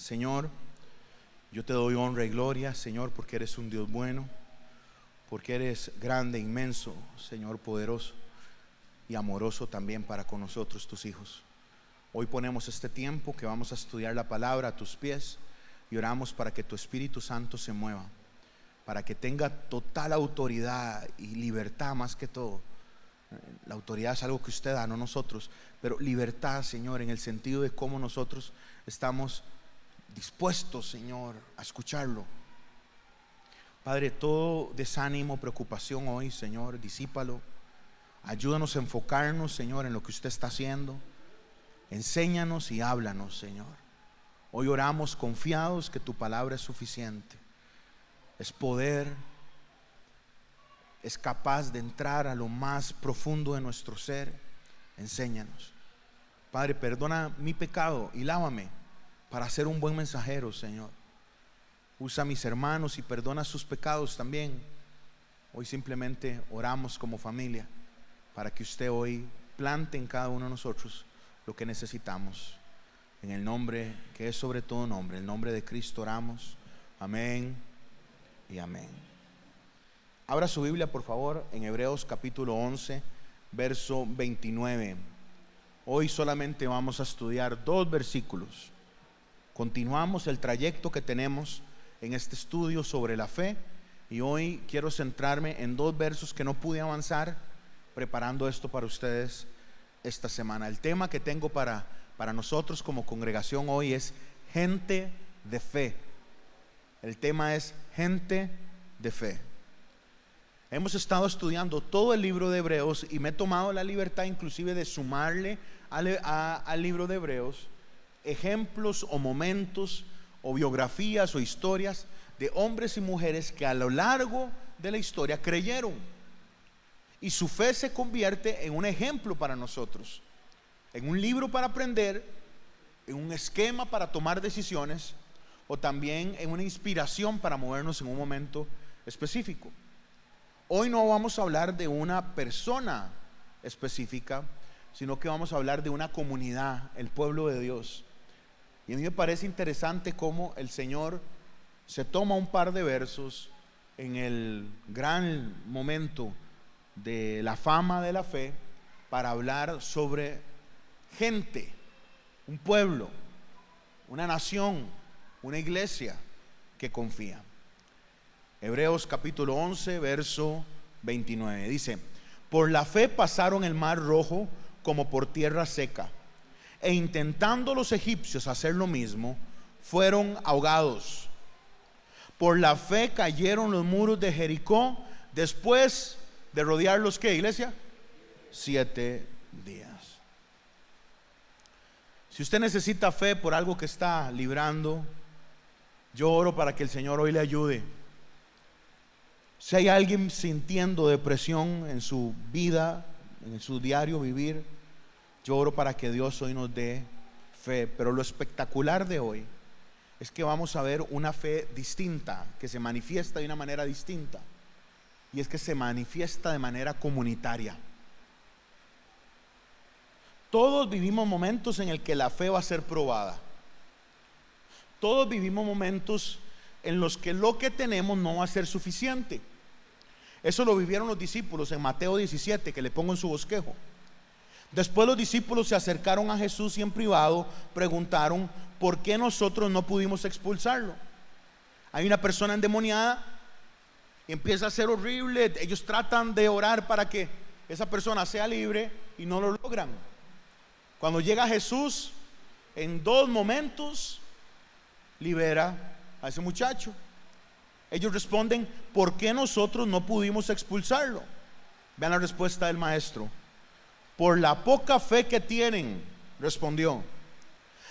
Señor, yo te doy honra y gloria, Señor, porque eres un Dios bueno, porque eres grande, inmenso, Señor, poderoso y amoroso también para con nosotros, tus hijos. Hoy ponemos este tiempo que vamos a estudiar la palabra a tus pies y oramos para que tu Espíritu Santo se mueva, para que tenga total autoridad y libertad. Más que todo, la autoridad es algo que usted da, no nosotros, pero libertad, Señor, en el sentido de cómo nosotros estamos dispuestos, Señor, a escucharlo. Padre, todo desánimo, preocupación hoy, Señor, disípalo. Ayúdanos a enfocarnos, Señor, en lo que usted está haciendo. Enséñanos y háblanos, Señor. Hoy oramos confiados que tu palabra es suficiente, es poder, es capaz de entrar a lo más profundo de nuestro ser. Enséñanos, Padre, perdona mi pecado y lávame para ser un buen mensajero, Señor. Usa a mis hermanos y perdona sus pecados también. Hoy simplemente oramos como familia para que usted hoy plante en cada uno de nosotros lo que necesitamos. En el nombre que es sobre todo nombre, el nombre de Cristo oramos. Amén y amén. Abra su Biblia, por favor, en Hebreos capítulo 11, verso 29. Hoy solamente vamos a estudiar 2 versículos. Continuamos el trayecto que tenemos en este estudio sobre la fe, y hoy quiero centrarme en 2 versos que no pude avanzar preparando esto para ustedes esta semana. El tema que tengo para nosotros como congregación hoy es gente de fe. El tema es gente de fe. Hemos estado estudiando todo el libro de Hebreos y me he tomado la libertad inclusive de sumarle al libro de Hebreos ejemplos o momentos o biografías o historias de hombres y mujeres que a lo largo de la historia creyeron, y su fe se convierte en un ejemplo para nosotros, en un libro para aprender, en un esquema para tomar decisiones, o también en una inspiración para movernos en un momento específico. Hoy no vamos a hablar de una persona específica, sino que vamos a hablar de una comunidad, el pueblo de Dios. Y a mí me parece interesante cómo el Señor se toma un par de versos en el gran momento de la fama de la fe para hablar sobre gente, un pueblo, una nación, una iglesia que confía. Hebreos capítulo 11, verso 29 dice: por la fe pasaron el mar Rojo como por tierra seca, e intentando los egipcios hacer lo mismo, fueron ahogados. Por la fe cayeron los muros de Jericó después de rodearlos, ¿qué, iglesia? 7 días. Si usted necesita fe por algo que está librando, yo oro para que el Señor hoy le ayude. Si hay alguien sintiendo depresión en su vida, en su diario vivir, yo oro para que Dios hoy nos dé fe. Pero lo espectacular de hoy es que vamos a ver una fe distinta, que se manifiesta de una manera distinta, y es que se manifiesta de manera comunitaria. Todos vivimos momentos en el que la fe va a ser probada. Todos vivimos momentos en los que lo que tenemos no va a ser suficiente. Eso lo vivieron los discípulos en Mateo 17, que le pongo en su bosquejo. Después los discípulos se acercaron a Jesús y en privado preguntaron: ¿por qué nosotros no pudimos expulsarlo? Hay una persona endemoniada y empieza a ser horrible. Ellos tratan de orar para que esa persona sea libre y no lo logran. Cuando llega Jesús, en 2 momentos libera a ese muchacho. Ellos responden: ¿por qué nosotros no pudimos expulsarlo? Vean la respuesta del maestro: por la poca fe que tienen, respondió.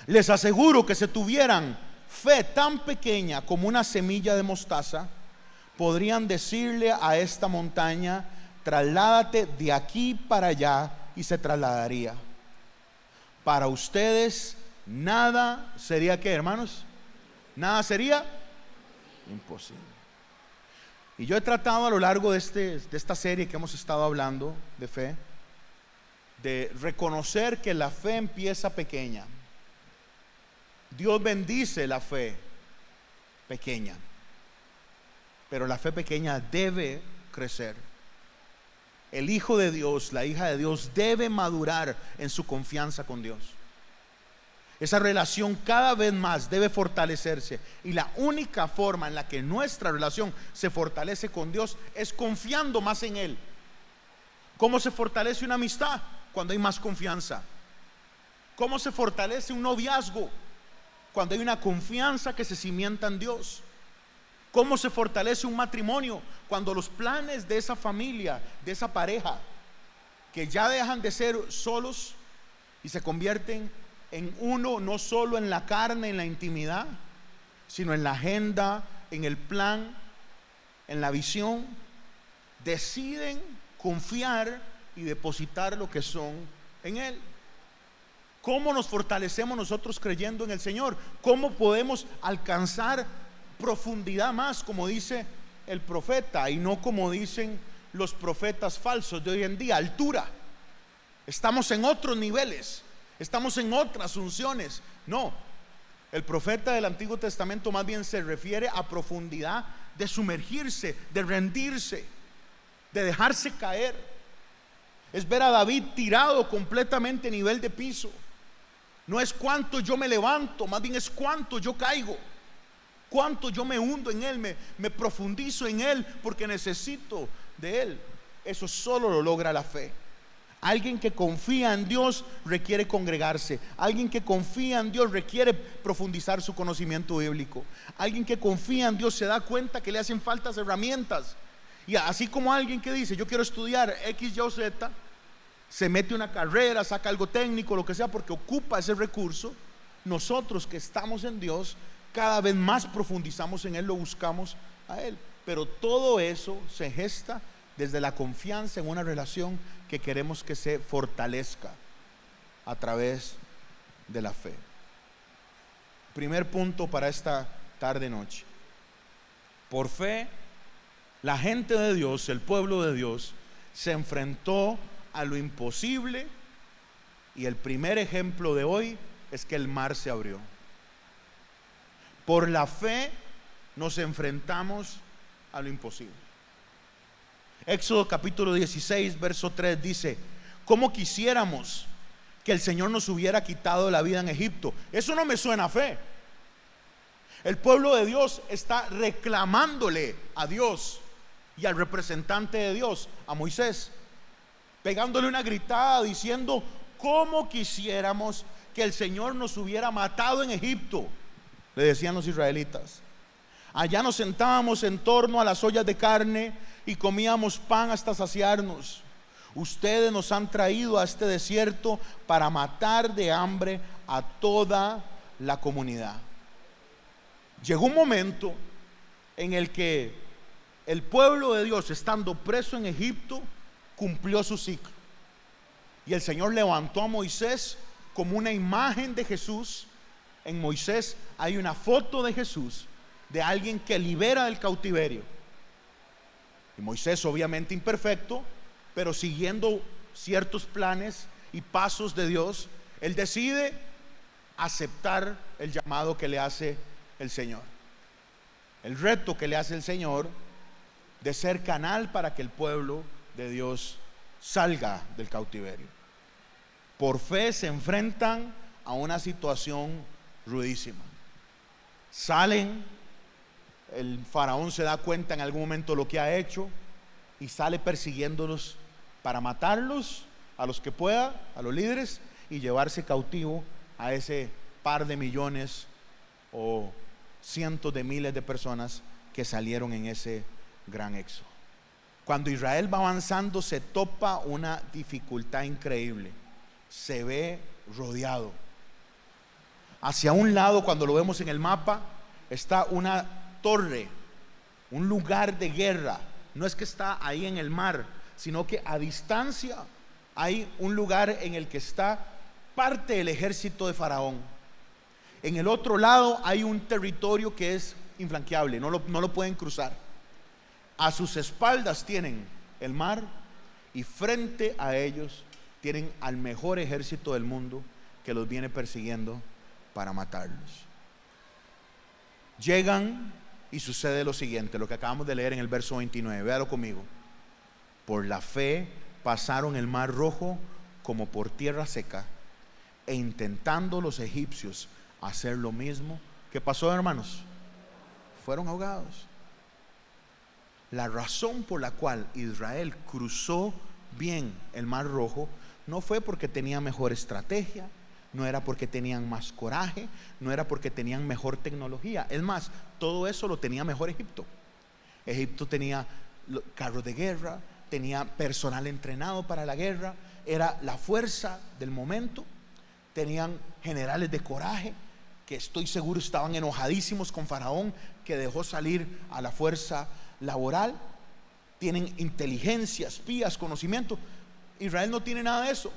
Les aseguro que si tuvieran fe tan pequeña como una semilla de mostaza, podrían decirle a esta montaña: trasládate de aquí para allá, y se trasladaría. Para ustedes nada sería, ¿qué, hermanos? Nada sería imposible. Y yo he tratado a lo largo de esta serie que hemos estado hablando de fe, de reconocer que la fe empieza pequeña. Dios bendice la fe pequeña, pero la fe pequeña debe crecer. El hijo de Dios, la hija de Dios debe madurar en su confianza con Dios. Esa relación cada vez más debe fortalecerse, y la única forma en la que nuestra relación se fortalece con Dios es confiando más en Él. ¿Cómo se fortalece una amistad? Cuando hay más confianza. ¿Cómo se fortalece un noviazgo? Cuando hay una confianza que se cimienta en Dios. ¿Cómo se fortalece un matrimonio? Cuando los planes de esa familia, de esa pareja, que ya dejan de ser solos y se convierten en uno, no solo en la carne, en la intimidad, sino en la agenda, en el plan, en la visión, deciden confiar y depositar lo que son en Él. ¿Cómo nos fortalecemos nosotros creyendo en el Señor? ¿Cómo podemos alcanzar profundidad más, como dice el profeta, y no como dicen los profetas falsos de hoy en día, altura? Estamos en otros niveles, estamos en otras unciones. No, el profeta del Antiguo Testamento más bien se refiere a profundidad de sumergirse, de rendirse, de dejarse caer. Es ver a David tirado completamente a nivel de piso. No es cuánto yo me levanto, más bien es cuánto yo caigo, cuánto yo me hundo en Él, me profundizo en Él, porque necesito de Él. Eso solo lo logra la fe. Alguien que confía en Dios requiere congregarse. Alguien que confía en Dios requiere profundizar su conocimiento bíblico. Alguien que confía en Dios se da cuenta que le hacen faltas herramientas. Y así como alguien que dice: yo quiero estudiar X, Y o Z, se mete una carrera, saca algo técnico, lo que sea, porque ocupa ese recurso. Nosotros que estamos en Dios, cada vez más profundizamos en Él, lo buscamos a Él. Pero todo eso se gesta desde la confianza en una relación que queremos que se fortalezca a través de la fe. Primer punto para esta tarde noche: por fe, la gente de Dios, el pueblo de Dios, se enfrentó a lo imposible, y el primer ejemplo de hoy es que el mar se abrió. Por la fe nos enfrentamos a lo imposible. Éxodo capítulo 16 verso 3 dice: ¿cómo quisiéramos que el Señor nos hubiera quitado la vida en Egipto? Eso no me suena a fe. El pueblo de Dios está reclamándole a Dios y al representante de Dios, a Moisés, pegándole una gritada diciendo: ¿cómo quisiéramos que el Señor nos hubiera matado en Egipto? Le decían los israelitas. Allá nos sentábamos en torno a las ollas de carne y comíamos pan hasta saciarnos. Ustedes nos han traído a este desierto para matar de hambre a toda la comunidad. Llegó un momento en el que el pueblo de Dios, estando preso en Egipto, cumplió su ciclo. Y el Señor levantó a Moisés como una imagen de Jesús. En Moisés hay una foto de Jesús, de alguien que libera del cautiverio. Y Moisés, obviamente imperfecto, pero siguiendo ciertos planes y pasos de Dios, él decide aceptar el llamado que le hace el Señor, el reto que le hace el Señor de ser canal para que el pueblo de Dios salga del cautiverio. Por fe se enfrentan a una situación rudísima. Salen, el faraón se da cuenta en algún momento lo que ha hecho y sale persiguiéndolos para matarlos, a los que pueda, a los líderes, y llevarse cautivo a ese par de millones o cientos de miles de personas que salieron en ese gran éxodo. Cuando Israel va avanzando, se topa una dificultad increíble. Se ve rodeado. Hacia un lado, cuando lo vemos en el mapa, está una torre, un lugar de guerra. No es que está ahí en el mar, sino que a distancia hay un lugar en el que está parte del ejército de Faraón. En el otro lado hay un territorio que es infranqueable, no lo pueden cruzar. A sus espaldas tienen el mar, y frente a ellos tienen al mejor ejército del mundo que los viene persiguiendo para matarlos. Llegan y sucede lo siguiente, lo que acabamos de leer en el verso 29. Véalo conmigo. Por la fe pasaron el mar rojo como por tierra seca, e intentando los egipcios hacer lo mismo, ¿qué pasó, hermanos? Fueron ahogados. La razón por la cual Israel cruzó bien el mar rojo no fue porque tenía mejor estrategia, no era porque tenían más coraje, no era porque tenían mejor tecnología. Es más, todo eso lo tenía mejor Egipto. Egipto tenía carros de guerra, tenía personal entrenado para la guerra, era la fuerza del momento. Tenían generales de coraje que estoy seguro estaban enojadísimos con Faraón, que dejó salir a la fuerza laboral. Tienen inteligencia, espías, conocimiento. Israel no tiene nada de eso.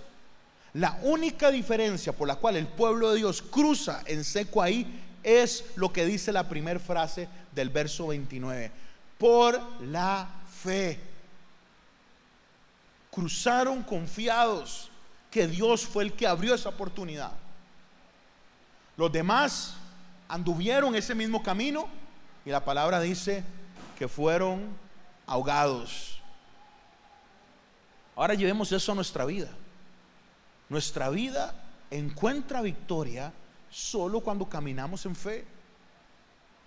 La única diferencia por la cual el pueblo de Dios cruza en seco ahí es lo que dice la primera frase del verso 29: por la fe. Cruzaron confiados que Dios fue el que abrió esa oportunidad. Los demás anduvieron ese mismo camino y la palabra dice que fueron ahogados. Ahora llevemos eso a nuestra vida. Nuestra vida encuentra victoria solo cuando caminamos en fe,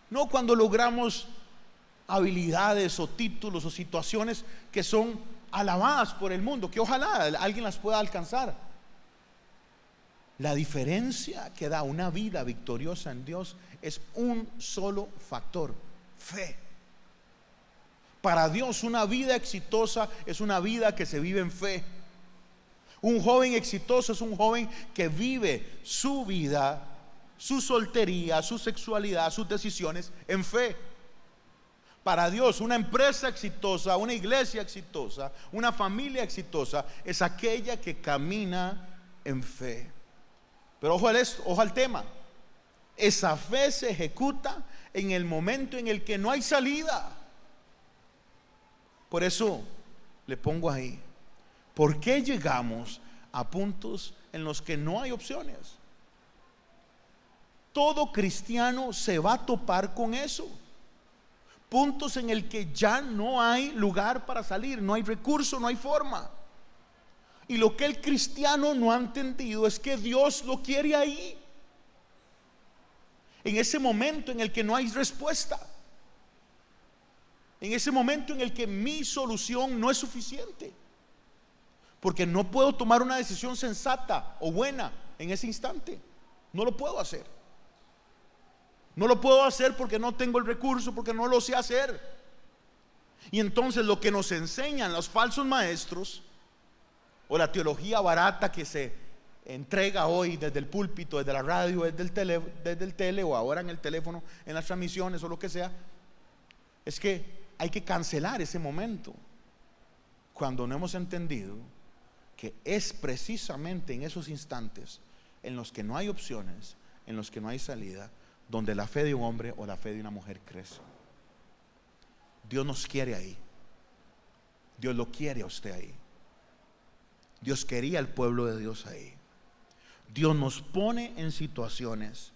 no cuando logramos habilidades o títulos o situaciones que son alabadas por el mundo, que ojalá alguien las pueda alcanzar. La diferencia que da una vida victoriosa en Dios es un solo factor: fe. Para Dios una vida exitosa es una vida que se vive en fe. Un joven exitoso es un joven que vive su vida, su soltería, su sexualidad, sus decisiones en fe. Para Dios una empresa exitosa, una iglesia exitosa, una familia exitosa es aquella que camina en fe. Pero ojo al tema: esa fe se ejecuta en el momento en el que no hay salida. Por eso le pongo ahí: ¿por qué llegamos a puntos en los que no hay opciones? Todo cristiano se va a topar con eso. Puntos en el que ya no hay lugar para salir, no hay recurso, no hay forma. Y lo que el cristiano no ha entendido es que Dios lo quiere ahí, en ese momento en el que no hay respuesta, en ese momento en el que mi solución no es suficiente, porque no puedo tomar una decisión sensata o buena en ese instante. No lo puedo hacer. No lo puedo hacer porque no tengo el recurso, porque no lo sé hacer. Y entonces lo que nos enseñan los falsos maestros, o la teología barata que se entrega hoy desde el púlpito, desde la radio, desde el tele, o ahora en el teléfono, en las transmisiones o lo que sea, es que hay que cancelar ese momento, cuando no hemos entendido que es precisamente en esos instantes en los que no hay opciones, en los que no hay salida, donde la fe de un hombre o la fe de una mujer crece. Dios nos quiere ahí. Dios lo quiere a usted ahí. Dios quería al pueblo de Dios ahí. Dios nos pone en situaciones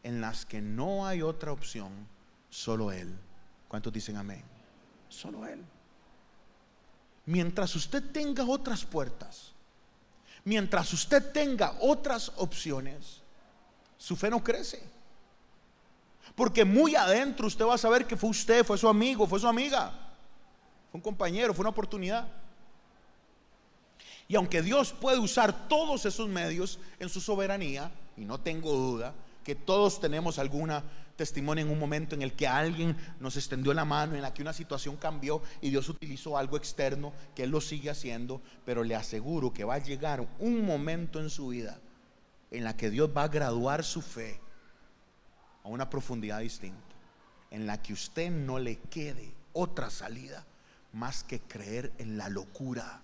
en las que no hay otra opción, solo Él. ¿Cuántos dicen amén? Solo Él. Mientras usted tenga otras puertas, mientras usted tenga otras opciones, su fe no crece. Porque muy adentro usted va a saber que fue usted, fue su amigo, fue su amiga, fue un compañero, fue una oportunidad. Y aunque Dios puede usar todos esos medios en su soberanía, y no tengo duda que todos tenemos alguna testimonio en un momento en el que alguien nos extendió la mano, en la que una situación cambió y Dios utilizó algo externo, que Él lo sigue haciendo, pero le aseguro que va a llegar un momento en su vida en la que Dios va a graduar su fe a una profundidad distinta, en la que usted no le quede otra salida más que creer en la locura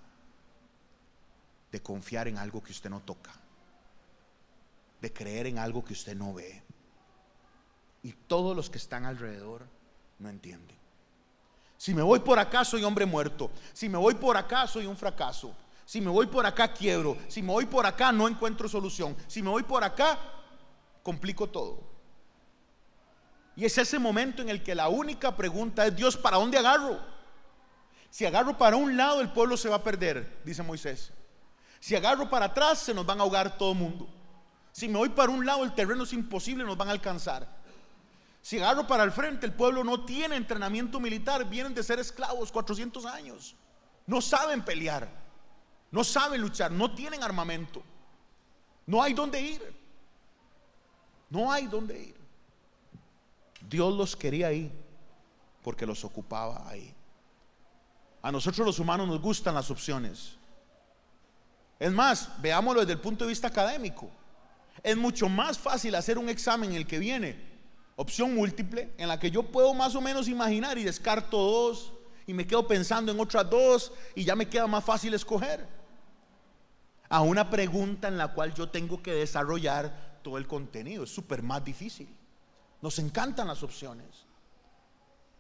de confiar en algo que usted no toca, de creer en algo que usted no ve. Y todos los que están alrededor no entienden. Si me voy por acá soy hombre muerto, si me voy por acá soy un fracaso, si me voy por acá quiebro, si me voy por acá no encuentro solución, si me voy por acá complico todo. Y es ese momento en el que la única pregunta es: Dios, ¿para dónde agarro? Si agarro para un lado, el pueblo se va a perder, dice Moisés. Si agarro para atrás, se nos van a ahogar todo el mundo. Si me voy para un lado, el terreno es imposible, nos van a alcanzar. Si agarro para el frente, el pueblo no tiene entrenamiento militar, vienen de ser esclavos 400 años. No saben pelear, no saben luchar, no tienen armamento. No hay dónde ir. No hay dónde ir. Dios los quería ahí porque los ocupaba ahí. A nosotros los humanos nos gustan las opciones. Es más, veámoslo desde el punto de vista académico. Es mucho más fácil hacer un examen en el que viene opción múltiple, en la que yo puedo más o menos imaginar y descarto dos y me quedo pensando en otras dos y ya me queda más fácil escoger, a una pregunta en la cual yo tengo que desarrollar todo el contenido. Es súper más difícil. Nos encantan las opciones,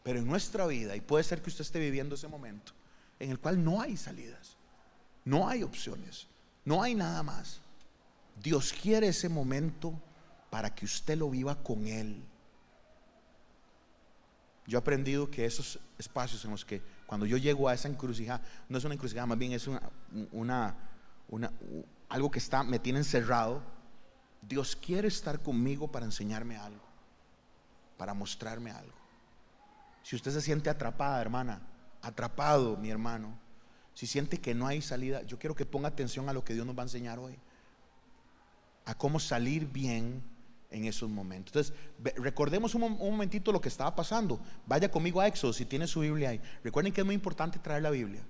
pero en nuestra vida, y puede ser que usted esté viviendo ese momento en el cual no hay salidas, no hay opciones, no hay nada más. Dios quiere ese momento para que usted lo viva con Él. Yo he aprendido que esos espacios en los que cuando yo llego a esa encrucijada, no es una encrucijada, más bien es algo que me tiene encerrado. Dios quiere estar conmigo para enseñarme algo, para mostrarme algo. Si usted se siente atrapada, hermana, atrapado, mi hermano, si siente que no hay salida, yo quiero que ponga atención a lo que Dios nos va a enseñar hoy, a cómo salir bien en esos momentos. Entonces, recordemos un momentito lo que estaba pasando. Vaya conmigo a Éxodo, si tiene su Biblia ahí. Recuerden que es muy importante traer la Biblia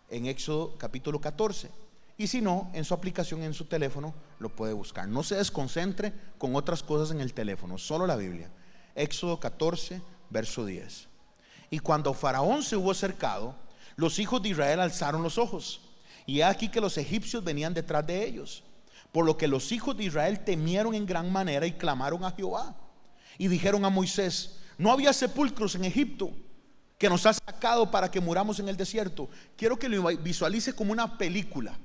en Éxodo capítulo 14. Y si no, en su aplicación, en su teléfono, lo puede buscar. No se desconcentre con otras cosas en el teléfono, solo la Biblia. Éxodo 14, verso 10. Y cuando Faraón se hubo acercado, los hijos de Israel alzaron los ojos, y he aquí que los egipcios venían detrás de ellos. Por lo que los hijos de Israel temieron en gran manera y clamaron a Jehová. Y dijeron a Moisés: ¿no había sepulcros en Egipto que nos has sacado para que muramos en el desierto? Quiero que lo visualice como una película.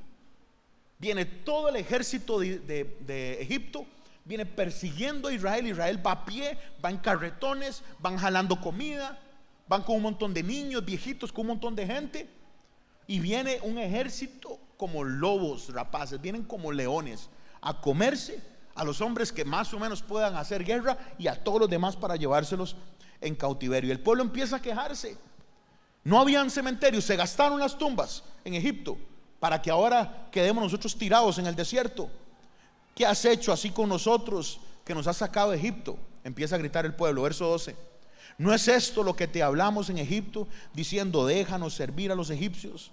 Viene todo el ejército de Egipto, viene persiguiendo a Israel. Israel va a pie, va en carretones, van jalando comida, van con un montón de niños, viejitos, con un montón de gente. Y viene un ejército como lobos rapaces, vienen como leones a comerse a los hombres que más o menos puedan hacer guerra y a todos los demás para llevárselos en cautiverio. Y el pueblo empieza a quejarse. No habían cementerios, se gastaron las tumbas en Egipto para que ahora quedemos nosotros tirados en el desierto. ¿Qué has hecho así con nosotros, que nos has sacado de Egipto? Empieza a gritar el pueblo, verso 12. ¿No es esto lo que te hablamos en Egipto, diciendo: déjanos servir a los egipcios?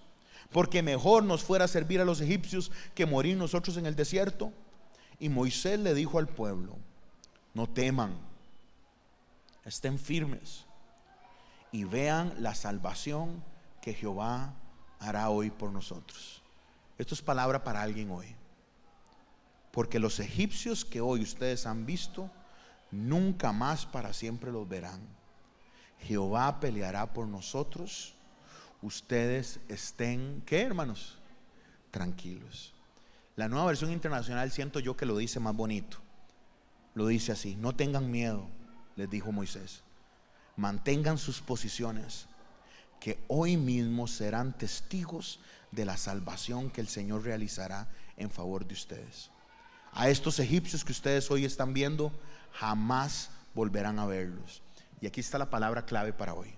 Porque mejor nos fuera servir a los egipcios que morir nosotros en el desierto. Y Moisés le dijo al pueblo: no teman, estén firmes y vean la salvación que Jehová hará hoy por nosotros. Esto es palabra para alguien hoy. Porque los egipcios que hoy ustedes han visto, nunca más para siempre los verán. Jehová peleará por nosotros. Ustedes estén, ¿qué, hermanos? Tranquilos. La Nueva Versión Internacional siento yo que lo dice más bonito. Lo dice así: no tengan miedo, les dijo Moisés. Mantengan sus posiciones, que hoy mismo serán testigos de la salvación que el Señor realizará en favor de ustedes. A estos egipcios que ustedes hoy están viendo, jamás volverán a verlos. Y aquí está la palabra clave para hoy: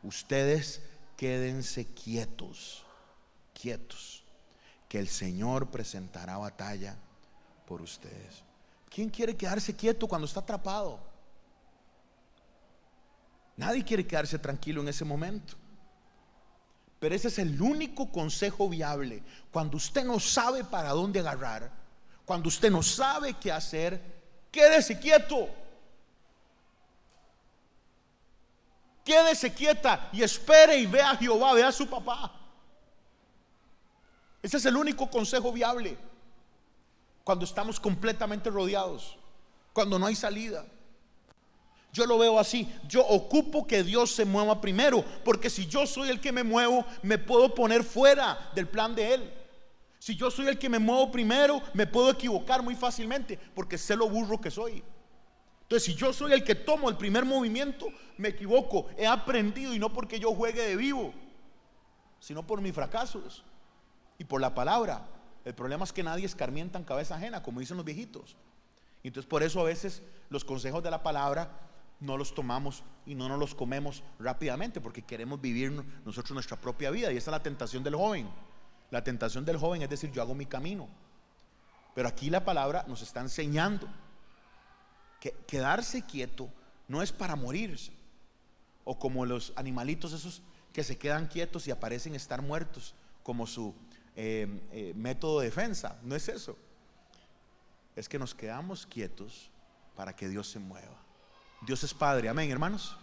ustedes quédense quietos, quietos, que el Señor presentará batalla por ustedes. ¿Quién quiere quedarse quieto cuando está atrapado? Nadie quiere quedarse tranquilo en ese momento. Pero ese es el único consejo viable. Cuando usted no sabe para dónde agarrar, cuando usted no sabe qué hacer, quédese quieto. Quédese quieta y espere y vea a Jehová, vea a su papá. Ese es el único consejo viable cuando estamos completamente rodeados, cuando no hay salida. Yo lo veo así: yo ocupo que Dios se mueva primero, porque si yo soy el que me muevo, me puedo poner fuera del plan de Él. Si yo soy el que me muevo primero, me puedo equivocar muy fácilmente porque sé lo burro que soy. Entonces, si yo soy el que tomo el primer movimiento, me equivoco. He aprendido, y no porque yo juegue de vivo, sino por mis fracasos y por la palabra. El problema es que nadie escarmienta en cabeza ajena, como dicen los viejitos. Y entonces por eso a veces los consejos de la palabra no los tomamos y no nos los comemos rápidamente, porque queremos vivir nosotros nuestra propia vida. Y esa es la tentación del joven. La tentación del joven es decir, yo hago mi camino. Pero aquí la palabra nos está enseñando que quedarse quieto no es para morirse, o como los animalitos esos que se quedan quietos y aparecen estar muertos como su método de defensa. No es eso. Es que nos quedamos quietos para que Dios se mueva. Dios es Padre, amén, hermanos.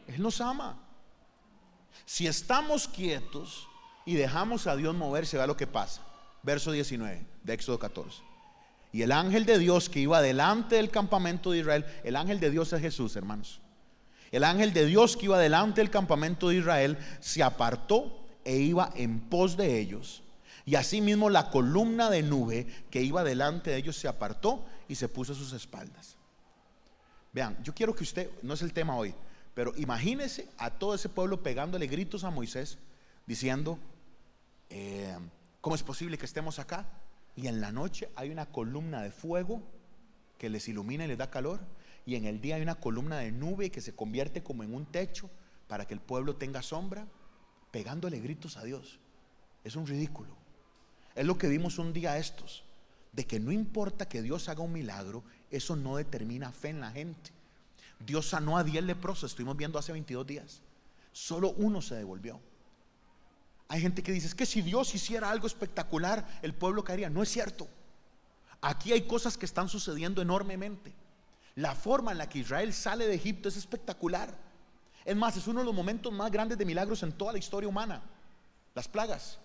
Él nos ama. Si estamos quietos y dejamos a Dios moverse, vea lo que pasa. Verso 19 de Éxodo 14. Y el ángel de Dios que iba delante del campamento de Israel, el ángel de Dios es Jesús, hermanos. El ángel de Dios que iba delante del campamento de Israel se apartó e iba en pos de ellos. Y asimismo la columna de nube que iba delante de ellos se apartó y se puso a sus espaldas. Vean, yo quiero que usted, no es el tema hoy, pero imagínese a todo ese pueblo pegándole gritos a Moisés, diciendo, ¿cómo es posible que estemos acá? Y en la noche hay una columna de fuego que les ilumina y les da calor, y en el día hay una columna de nube que se convierte como en un techo para que el pueblo tenga sombra, pegándole gritos a Dios. Es un ridículo. Es lo que vimos un día estos, de que no importa que Dios haga un milagro, eso no determina fe en la gente. Dios sanó a 10 leprosos, estuvimos viendo hace 22 días, solo uno se devolvió. Hay gente que dice, es que si Dios hiciera algo espectacular, el pueblo caería. No es cierto. Aquí hay cosas que están sucediendo enormemente. La forma en la que Israel sale de Egipto es espectacular. Es más, es uno de los momentos más grandes de milagros en toda la historia humana. Las plagas.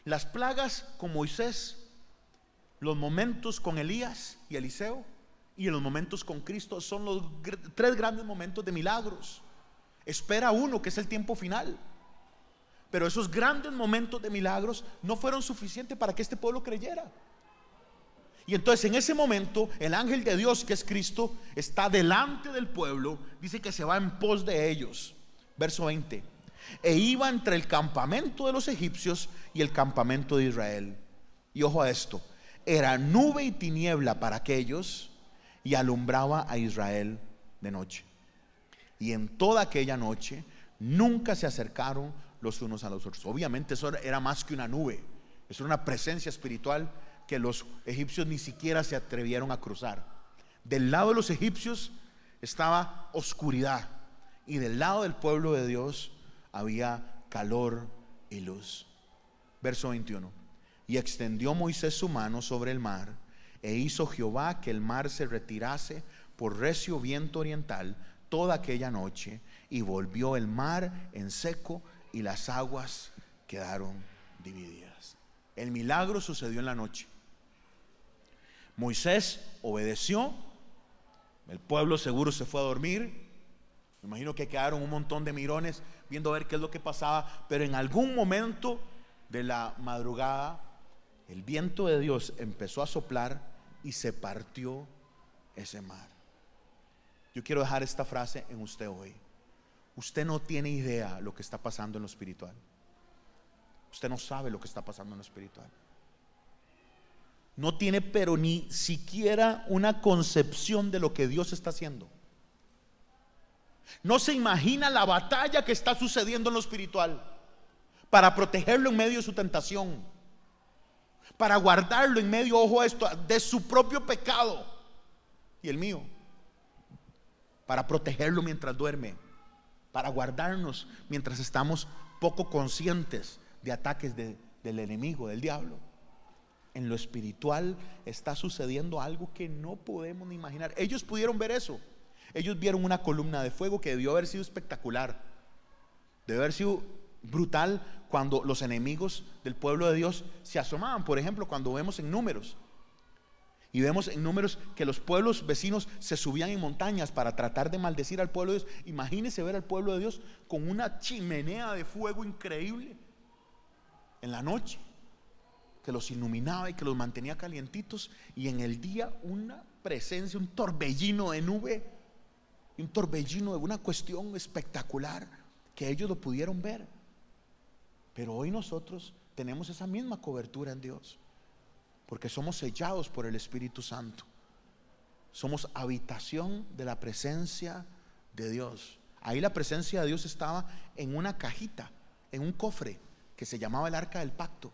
Las plagas con Moisés, los momentos con Elías y Eliseo, y los momentos con Cristo son los 3 grandes momentos de milagros. Espera uno, que es el tiempo final. Pero esos grandes momentos de milagros no fueron suficientes para que este pueblo creyera. Y entonces en ese momento el ángel de Dios, que es Cristo, está delante del pueblo. Dice que se va en pos de ellos. Verso 20. E iba entre el campamento de los egipcios y el campamento de Israel. Y ojo a esto, era nube y tiniebla para aquellos, y alumbraba a Israel de noche. Y en toda aquella noche nunca se acercaron los unos a los otros. Obviamente eso era más que una nube. Eso era una presencia espiritual que los egipcios ni siquiera se atrevieron a cruzar. Del lado de los egipcios estaba oscuridad, y del lado del pueblo de Dios había calor y luz. Verso 21. Y extendió Moisés su mano sobre el mar, e hizo Jehová que el mar se retirase por recio viento oriental toda aquella noche, y volvió el mar en seco, y las aguas quedaron divididas. El milagro sucedió en la noche. Moisés obedeció. El pueblo seguro se fue a dormir. Me imagino que quedaron un montón de mirones viendo a ver qué es lo que pasaba. Pero en algún momento de la madrugada, el viento de Dios empezó a soplar y se partió ese mar. Yo quiero dejar esta frase en usted hoy. Usted no tiene idea lo que está pasando en lo espiritual. Usted no sabe lo que está pasando en lo espiritual. No tiene pero ni siquiera una concepción de lo que Dios está haciendo. No se imagina la batalla que está sucediendo en lo espiritual para protegerlo en medio de su tentación, para guardarlo en medio, ojo a esto, de su propio pecado y el mío, para protegerlo mientras duerme, para guardarnos mientras estamos poco conscientes de ataques del enemigo, del diablo. En lo espiritual está sucediendo algo que no podemos ni imaginar. Ellos pudieron ver eso. Ellos vieron una columna de fuego que debió haber sido espectacular, debió haber sido brutal cuando los enemigos del pueblo de Dios se asomaban. Por ejemplo, cuando vemos en Números, y vemos en Números que los pueblos vecinos se subían en montañas para tratar de maldecir al pueblo de Dios. Imagínense ver al pueblo de Dios con una chimenea de fuego increíble en la noche. que los iluminaba y que los mantenía calientitos, y en el día una presencia, un torbellino de nube, y un torbellino de una cuestión espectacular que ellos lo pudieron ver. Pero hoy nosotros tenemos esa misma cobertura en Dios, porque somos sellados por el Espíritu Santo. Somos habitación de la presencia de Dios. Ahí la presencia de Dios estaba en una cajita, en un cofre que se llamaba el Arca del Pacto.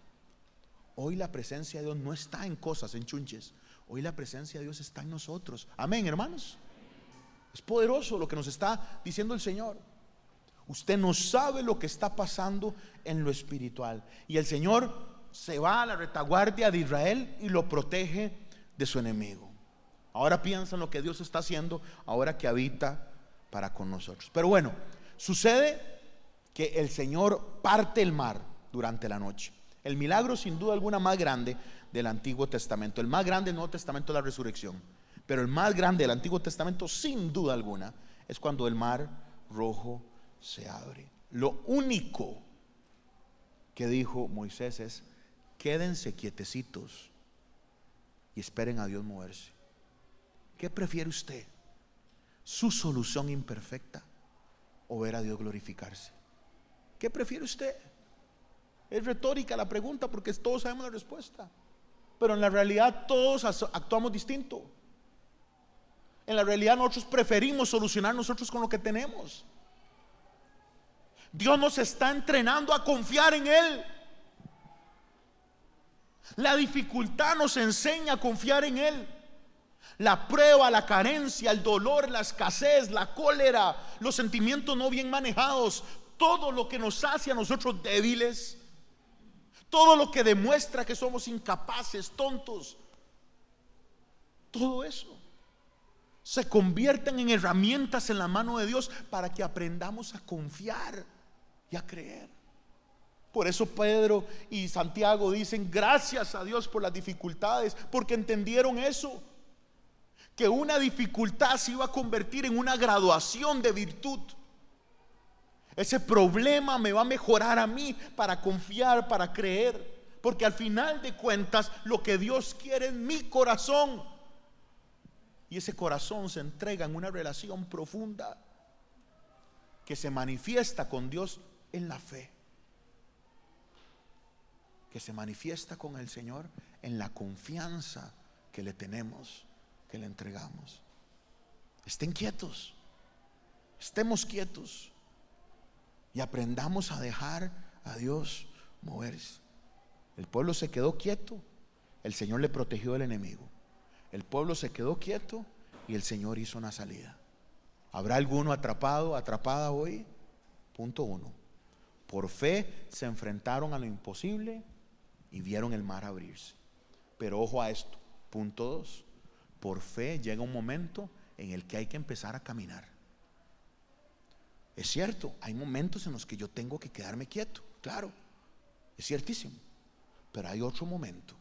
Hoy la presencia de Dios no está en cosas, en chunches. Hoy la presencia de Dios está en nosotros. Amén, hermanos. Es poderoso lo que nos está diciendo el Señor. Usted no sabe lo que está pasando en lo espiritual, y el Señor se va a la retaguardia de Israel y lo protege de su enemigo. Ahora piensa en lo que Dios está haciendo ahora que habita para con nosotros. Pero bueno, sucede que el Señor parte el mar durante la noche. El milagro sin duda alguna más grande del Antiguo Testamento. El más grande del Nuevo Testamento es la resurrección, pero el más grande del Antiguo Testamento sin duda alguna es cuando el mar rojo se abre. Lo único que dijo Moisés es: quédense quietecitos y esperen a Dios moverse. ¿Qué prefiere usted? ¿Su solución imperfecta o ver a Dios glorificarse? ¿Qué prefiere usted? Es retórica la pregunta, porque todos sabemos la respuesta, pero en la realidad todos actuamos distinto. En la realidad nosotros preferimos solucionar nosotros con lo que tenemos. Dios nos está entrenando a confiar en Él. La dificultad nos enseña a confiar en Él. La prueba, la carencia, el dolor, la escasez, la cólera, los sentimientos no bien manejados, todo lo que nos hace a nosotros débiles, todo lo que demuestra que somos incapaces, tontos, todo eso se convierten en herramientas en la mano de Dios para que aprendamos a confiar y a creer. Por eso Pedro y Santiago dicen: gracias a Dios por las dificultades, porque entendieron eso, que una dificultad se iba a convertir en una graduación de virtud. Ese problema me va a mejorar a mí para confiar, para creer, porque al final de cuentas lo que Dios quiere es mi corazón, y ese corazón se entrega en una relación profunda que se manifiesta con Dios en la fe, que se manifiesta con el Señor en la confianza que le tenemos, que le entregamos. Estén quietos, estemos quietos y aprendamos a dejar a Dios moverse. El pueblo se quedó quieto, el Señor le protegió del enemigo. El pueblo se quedó quieto y el Señor hizo una salida. ¿Habrá alguno atrapado, atrapada hoy? Punto 1. Por fe se enfrentaron a lo imposible y vieron el mar abrirse. Pero ojo a esto. Punto 2. Por fe llega un momento en el que hay que empezar a caminar. Es cierto, hay momentos en los que yo tengo que quedarme quieto, claro, es ciertísimo. Pero hay otro momento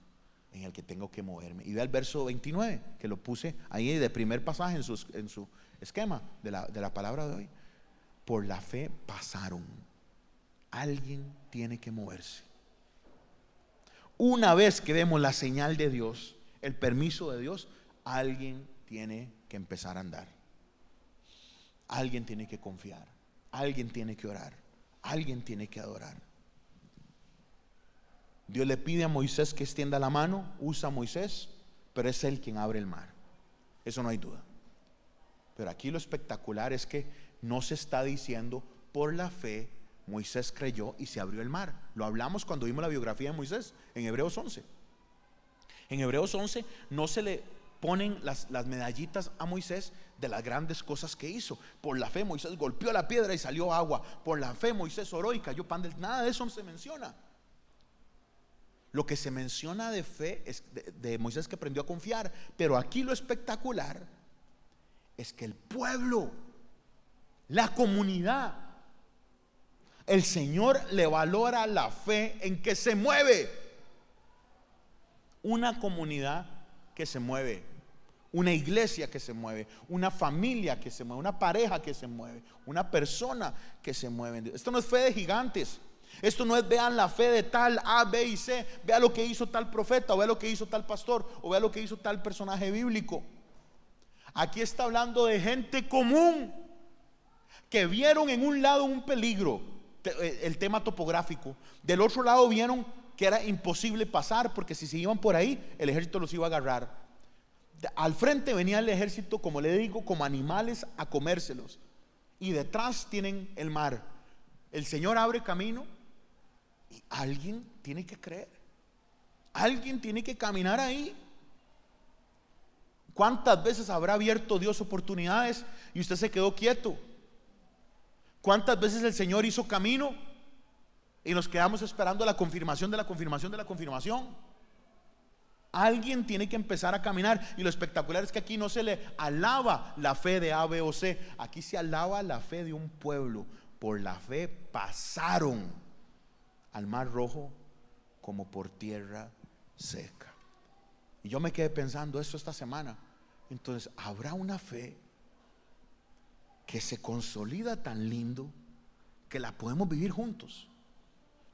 en el que tengo que moverme. Y vea el verso 29, que lo puse ahí de primer pasaje en su esquema de la palabra de hoy. Por la fe pasaron. Alguien tiene que moverse. Una vez que vemos la señal de Dios, el permiso de Dios, alguien tiene que empezar a andar. Alguien tiene que confiar. Alguien tiene que orar. Alguien tiene que adorar. Dios le pide a Moisés que extienda la mano, usa a Moisés, pero es él quien abre el mar. Eso no hay duda. Pero aquí lo espectacular es que no se está diciendo: por la fe Moisés creyó y se abrió el mar. Lo hablamos cuando vimos la biografía de Moisés en Hebreos 11. En Hebreos 11 no se le ponen las medallitas a Moisés de las grandes cosas que hizo. Por la fe Moisés golpeó la piedra y salió agua. Por la fe Moisés oró y cayó pan del... Nada de eso no se menciona. Lo que se menciona de fe es de Moisés, que aprendió a confiar. Pero aquí lo espectacular es que el pueblo, la comunidad, el Señor le valora la fe en que se mueve. Una comunidad que se mueve, una iglesia que se mueve, una familia que se mueve, una pareja que se mueve, una persona que se mueve. Esto no es fe de gigantes. Esto no es vean la fe de tal A, B y C, vea lo que hizo tal profeta, o vea lo que hizo tal pastor, o vea lo que hizo tal personaje bíblico. Aquí está hablando de gente común que vieron en un lado un peligro, el tema topográfico. Del otro lado vieron que era imposible pasar, porque si se iban por ahí, el ejército los iba a agarrar. Al frente venía el ejército, como le digo, como animales a comérselos. Y detrás tienen el mar. El Señor abre camino y alguien tiene que creer. Alguien tiene que caminar ahí. ¿Cuántas veces habrá abierto Dios oportunidades y usted se quedó quieto? ¿Cuántas veces el Señor hizo camino y nos quedamos esperando la confirmación de la confirmación de la confirmación? Alguien tiene que empezar a caminar. Y lo espectacular es que aquí no se le alaba la fe de A, B o C. Aquí se alaba la fe de un pueblo. Por la fe pasaron al mar rojo como por tierra seca. Y yo me quedé pensando esto esta semana. Entonces, ¿habrá una fe que se consolida tan lindo que la podemos vivir juntos?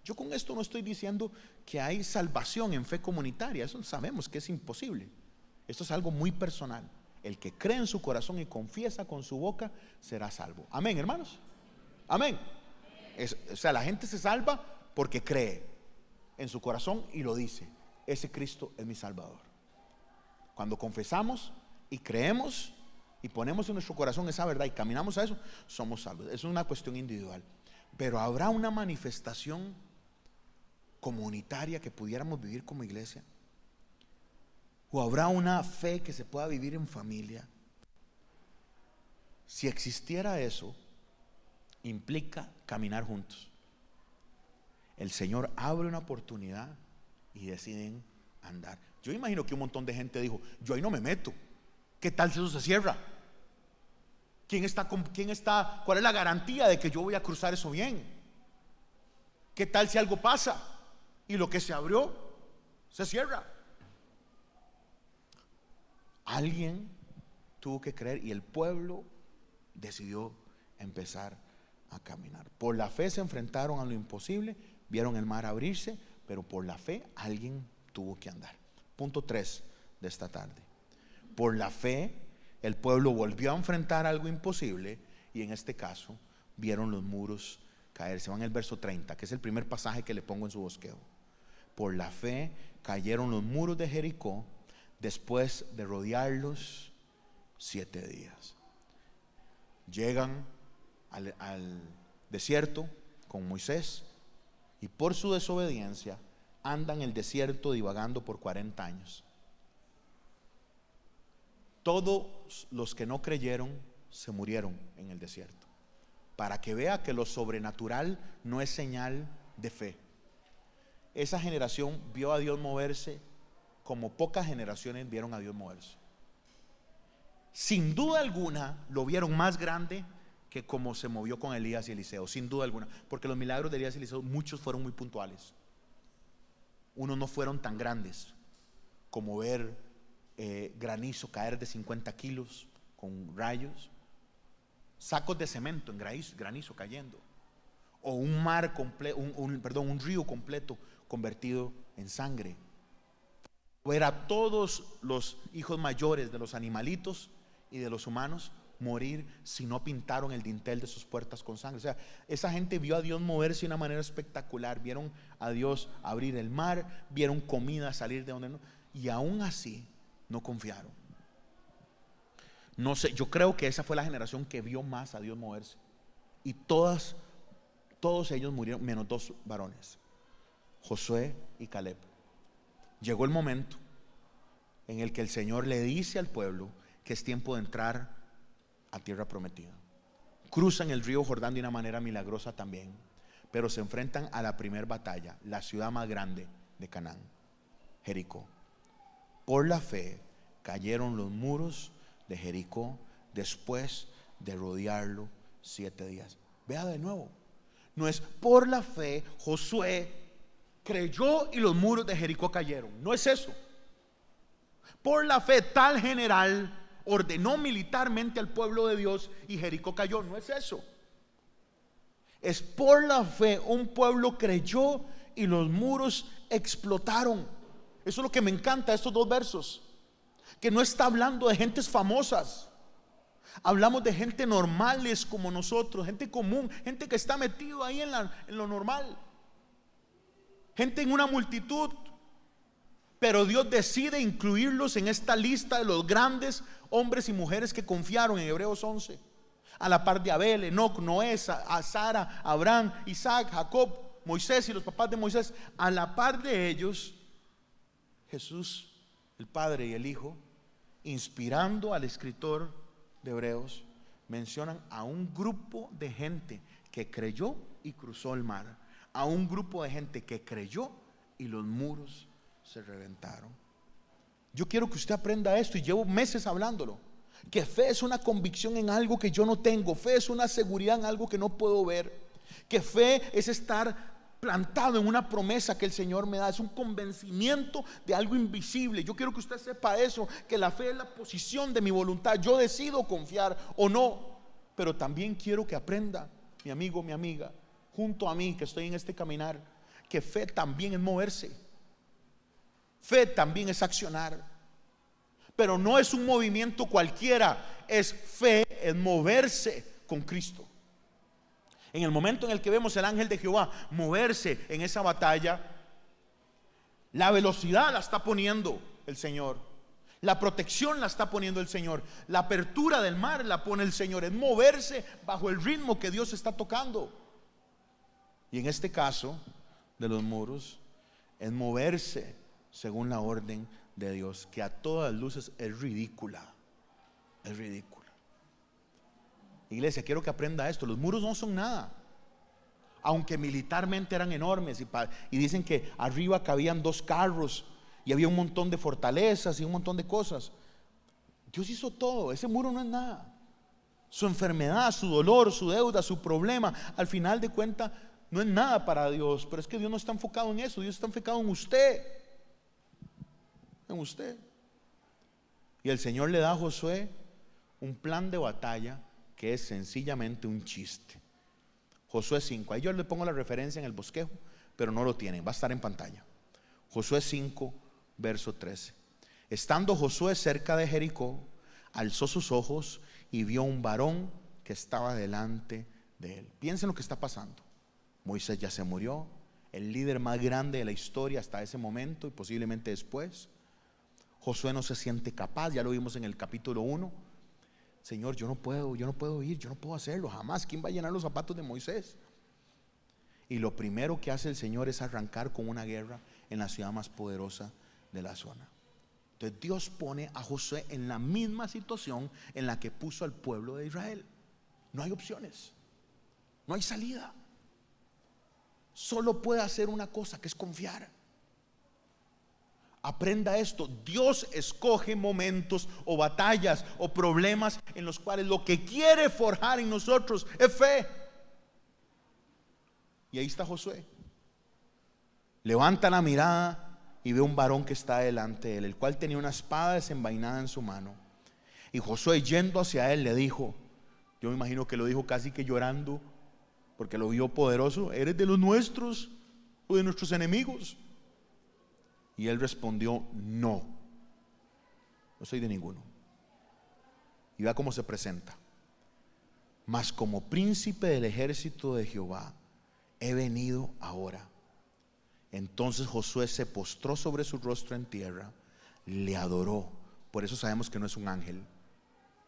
Yo con esto no estoy diciendo que hay salvación en fe comunitaria. Eso sabemos que es imposible. Esto es algo muy personal. El que cree en su corazón y confiesa con su boca será salvo. Amén, hermanos. Amén. O sea, la gente se salva porque cree en su corazón y lo dice: ese Cristo es mi Salvador. Cuando confesamos y creemos y ponemos en nuestro corazón esa verdad y caminamos a eso, somos salvos. Es una cuestión individual. Pero habrá una manifestación comunitaria que pudiéramos vivir como iglesia, o habrá una fe que se pueda vivir en familia. Si existiera eso, implica caminar juntos. El Señor abre una oportunidad y deciden andar. Yo imagino que un montón de gente dijo: yo ahí no me meto. ¿Qué tal si eso se cierra? ¿Quién está? ¿Cuál es la garantía de que yo voy a cruzar eso bien? ¿Qué tal si algo pasa y lo que se abrió se cierra? Alguien tuvo que creer y el pueblo decidió empezar a caminar. Por la fe se enfrentaron a lo imposible, vieron el mar abrirse, pero por la fe alguien tuvo que andar. Punto 3 de esta tarde. Por la fe el pueblo volvió a enfrentar algo imposible y en este caso vieron los muros caer. Se van al verso 30, que es el primer pasaje que le pongo en su bosquejo. Por la fe cayeron los muros de Jericó después de rodearlos 7 días. Llegan al desierto con Moisés y por su desobediencia andan en el desierto divagando por 40 años. Todos los que no creyeron se murieron en el desierto, para que vea que lo sobrenatural no es señal de fe. Esa generación vio a Dios moverse como pocas generaciones vieron a Dios moverse. Sin duda alguna lo vieron más grande que como se movió con Elías y Eliseo, sin duda alguna, porque los milagros de Elías y Eliseo muchos fueron muy puntuales. Unos no fueron tan grandes como ver granizo caer de 50 kilos con rayos, sacos de cemento en granizo cayendo, o un mar completo, un río completo convertido en sangre. Ver a todos los hijos mayores de los animalitos y de los humanos morir si no pintaron el dintel de sus puertas con sangre. O sea, esa gente vio a Dios moverse de una manera espectacular. Vieron a Dios abrir el mar, vieron comida salir de donde no, y aún así no confiaron. No sé, yo creo que esa fue la generación que vio más a Dios moverse. Y todos ellos murieron, menos 2 varones, Josué y Caleb. Llegó el momento en el que el Señor le dice al pueblo que es tiempo de entrar a tierra prometida. Cruzan el río Jordán de una manera milagrosa también, pero se enfrentan a la primera batalla, la ciudad más grande de Canaán, Jericó. Por la fe cayeron los muros de Jericó después de rodearlo 7 días. Vea de nuevo, no es por la fe Josué creyó y los muros de Jericó cayeron. No es eso. Por la fe tal general ordenó militarmente al pueblo de Dios y Jericó cayó. No es eso. Es por la fe. Un pueblo creyó y los muros explotaron. Eso es lo que me encanta de estos dos versos, que no está hablando de gentes famosas. Hablamos de gente normales como nosotros, gente común, gente que está metido ahí en lo normal, gente en una multitud. Pero Dios decide incluirlos en esta lista de los grandes hombres y mujeres que confiaron en Hebreos 11. A la par de Abel, Enoc, Noé, a Sara, Abraham, Isaac, Jacob, Moisés y los papás de Moisés. A la par de ellos, Jesús, el Padre y el Hijo, inspirando al escritor de Hebreos, mencionan a un grupo de gente que creyó y cruzó el mar. A un grupo de gente que creyó y los muros se reventaron. Yo quiero que usted aprenda esto, y llevo meses hablándolo, que fe es una convicción en algo que yo no tengo. Fe es una seguridad en algo que no puedo ver. Que fe es estar plantado en una promesa que el Señor me da. Es un convencimiento de algo invisible. Yo quiero que usted sepa eso, que la fe es la posición de mi voluntad. Yo decido confiar o no. Pero también quiero que aprenda, mi amigo, mi amiga, junto a mí que estoy en este caminar, que fe también es moverse. Fe también es accionar. Pero no es un movimiento cualquiera. Es fe, es moverse con Cristo. En el momento en el que vemos el ángel de Jehová moverse en esa batalla, la velocidad la está poniendo el Señor, la protección la está poniendo el Señor, la apertura del mar la pone el Señor. Es moverse bajo el ritmo que Dios está tocando. Y en este caso de los muros, es moverse según la orden de Dios, que a todas luces es ridícula. Es ridícula. Iglesia, quiero que aprenda esto. Los muros no son nada, aunque militarmente eran enormes, y dicen que arriba cabían 2 carros y había un montón de fortalezas y un montón de cosas. Dios hizo todo. Ese muro no es nada. Su enfermedad, su dolor, su deuda, su problema, al final de cuentas no es nada para Dios. Pero es que Dios no está enfocado en eso. Dios está enfocado en usted. En usted. Y el Señor le da a Josué un plan de batalla que es sencillamente un chiste. Josué 5, ahí yo le pongo la referencia en el bosquejo, pero no lo tienen, va a estar en pantalla. Josué 5, verso 13. Estando Josué cerca de Jericó, alzó sus ojos y vio un varón que estaba delante de él. Piensen lo que está pasando. Moisés ya se murió, el líder más grande de la historia hasta ese momento y posiblemente después. Josué no se siente capaz, ya lo vimos en el capítulo 1. Señor, yo no puedo ir, yo no puedo hacerlo jamás. ¿Quién va a llenar los zapatos de Moisés? Y lo primero que hace el Señor es arrancar con una guerra en la ciudad más poderosa de la zona. Entonces Dios pone a Josué en la misma situación en la que puso al pueblo de Israel. No hay opciones, no hay salida. Solo puede hacer una cosa, que es confiar. Aprenda esto. Dios escoge momentos o batallas o problemas en los cuales lo que quiere forjar en nosotros es fe. Y ahí está Josué. Levanta la mirada y ve un varón que está delante de él, el cual tenía una espada desenvainada en su mano. Y Josué, yendo hacia él, le dijo, yo me imagino que lo dijo casi que llorando, porque lo vio poderoso: ¿eres de los nuestros o de nuestros enemigos? Y él respondió: no soy de ninguno. Y vea cómo se presenta: mas como príncipe del ejército de Jehová he venido ahora. Entonces Josué se postró sobre su rostro en tierra, le adoró. Por eso sabemos que no es un ángel,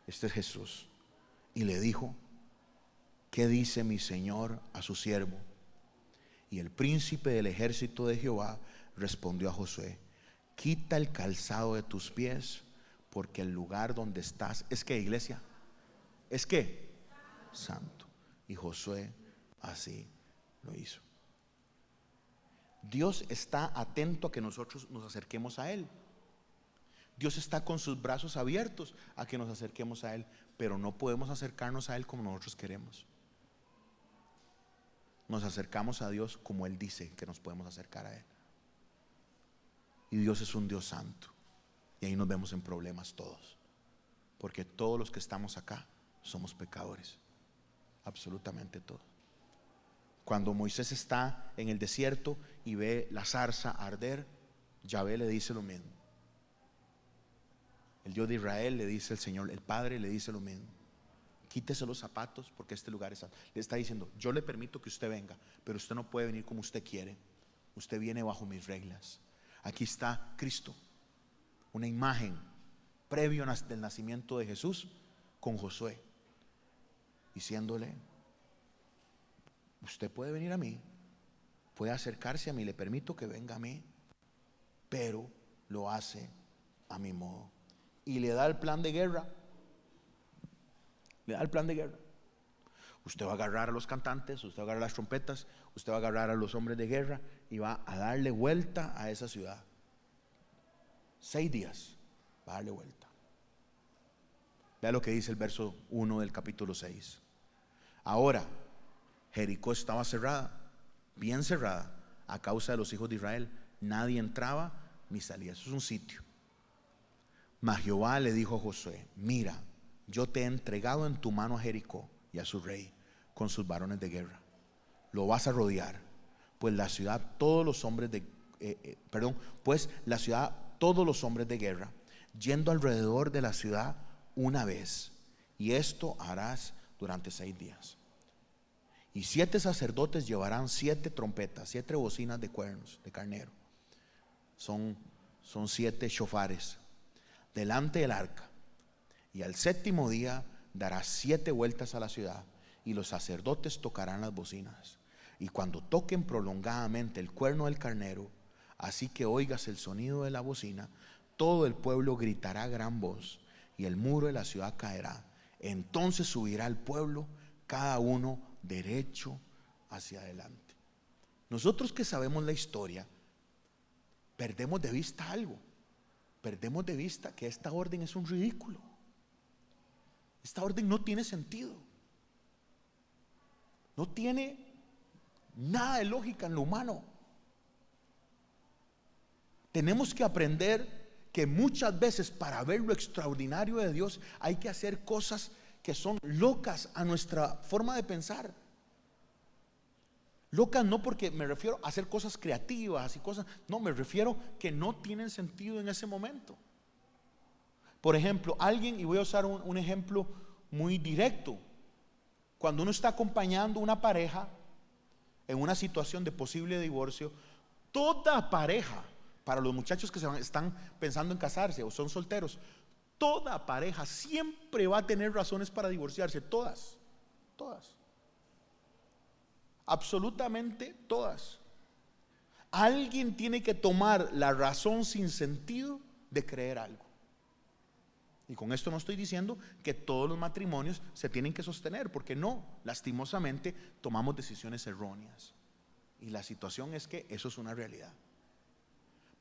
este es Jesús. Y le dijo: ¿qué dice mi señor a su siervo? Y el príncipe del ejército de Jehová respondió a Josué: quita el calzado de tus pies, porque el lugar donde estás es que, iglesia, es que santo. Y Josué así lo hizo. Dios está atento a que nosotros nos acerquemos a Él. Dios está con sus brazos abiertos a que nos acerquemos a Él, pero no podemos acercarnos a Él como nosotros queremos. Nos acercamos a Dios como Él dice que nos podemos acercar a Él. Y Dios es un Dios santo. Y ahí nos vemos en problemas todos, porque todos los que estamos acá somos pecadores, absolutamente todos. Cuando Moisés está en el desierto y ve la zarza arder, Yahvé le dice lo mismo. El Dios de Israel le dice al Señor, el Padre le dice lo mismo. Quítese los zapatos porque este lugar es santo. Le está diciendo, yo le permito que usted venga, pero usted no puede venir como usted quiere. Usted viene bajo mis reglas. Aquí está Cristo, una imagen previo del nacimiento de Jesús con Josué, diciéndole, usted puede venir a mí, puede acercarse a mí, le permito que venga a mí, pero lo hace a mi modo. Y le da el plan de guerra. Le da el plan de guerra. Usted va a agarrar a los cantantes, usted va a agarrar las trompetas, usted va a agarrar a los hombres de guerra y va a darle vuelta a esa ciudad. 6 días va a darle vuelta. Vea lo que dice el verso 1 del capítulo 6. Ahora Jericó estaba cerrada, bien cerrada, a causa de los hijos de Israel. Nadie entraba ni salía. Eso es un sitio. Mas Jehová le dijo a Josué, mira, yo te he entregado en tu mano a Jericó y a su rey con sus varones de guerra. Lo vas a rodear, pues la ciudad todos los hombres de guerra, yendo alrededor de la ciudad una vez, y esto harás durante 6 días. Y 7 sacerdotes llevarán 7 trompetas, 7 bocinas de cuernos de carnero. Son 7 shofares delante del arca. Y al 7º día darás 7 vueltas a la ciudad, y los sacerdotes tocarán las bocinas. Y cuando toquen prolongadamente el cuerno del carnero, así que oigas el sonido de la bocina, todo el pueblo gritará a gran voz, y el muro de la ciudad caerá. Entonces subirá el pueblo, cada uno derecho hacia adelante. Nosotros que sabemos la historia, perdemos de vista algo. Perdemos de vista que esta orden es un ridículo. Esta orden no tiene sentido. No tiene nada de lógica en lo humano. Tenemos que aprender que muchas veces para ver lo extraordinario de Dios hay que hacer cosas que son locas a nuestra forma de pensar. Locas no porque me refiero a hacer cosas creativas y cosas, no, me refiero que no tienen sentido en ese momento. Por ejemplo, alguien, y voy a usar un ejemplo muy directo, cuando uno está acompañando una pareja en una situación de posible divorcio, toda pareja, para los muchachos que están pensando en casarse o son solteros, toda pareja siempre va a tener razones para divorciarse, todas. Absolutamente todas. Alguien tiene que tomar la razón sin sentido de creer algo. Y con esto no estoy diciendo que todos los matrimonios se tienen que sostener, porque no, lastimosamente tomamos decisiones erróneas. Y la situación es que eso es una realidad.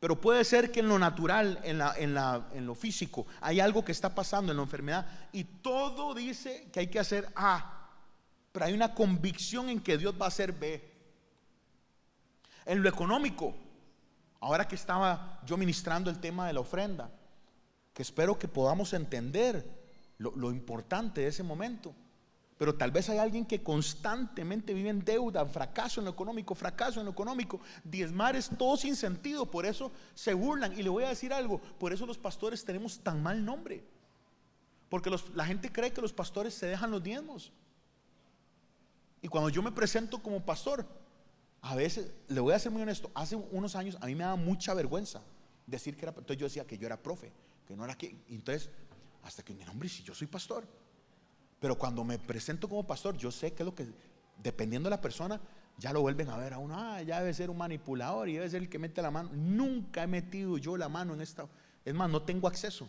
Pero puede ser que en lo natural, en lo físico, hay algo que está pasando en la enfermedad y todo dice que hay que hacer A, pero hay una convicción en que Dios va a hacer B. En lo económico, ahora que estaba yo ministrando el tema de la ofrenda, que espero que podamos entender lo importante de ese momento. Pero tal vez hay alguien que constantemente vive en deuda, fracaso en lo económico, diezmar es todo sin sentido, por eso se burlan. Y le voy a decir algo, por eso los pastores tenemos tan mal nombre, porque la gente cree que los pastores se dejan los diezmos. Y cuando yo me presento como pastor, a veces, le voy a ser muy honesto, hace unos años a mí me daba mucha vergüenza decir que era, entonces yo decía que yo era profe, que no era que, entonces hasta que, hombre, si yo soy pastor. Pero cuando me presento como pastor, yo sé que es lo que, dependiendo de la persona, ya lo vuelven a ver a uno, ya debe ser un manipulador y debe ser el que mete la mano. Nunca he metido yo la mano en esta, es más, no tengo acceso.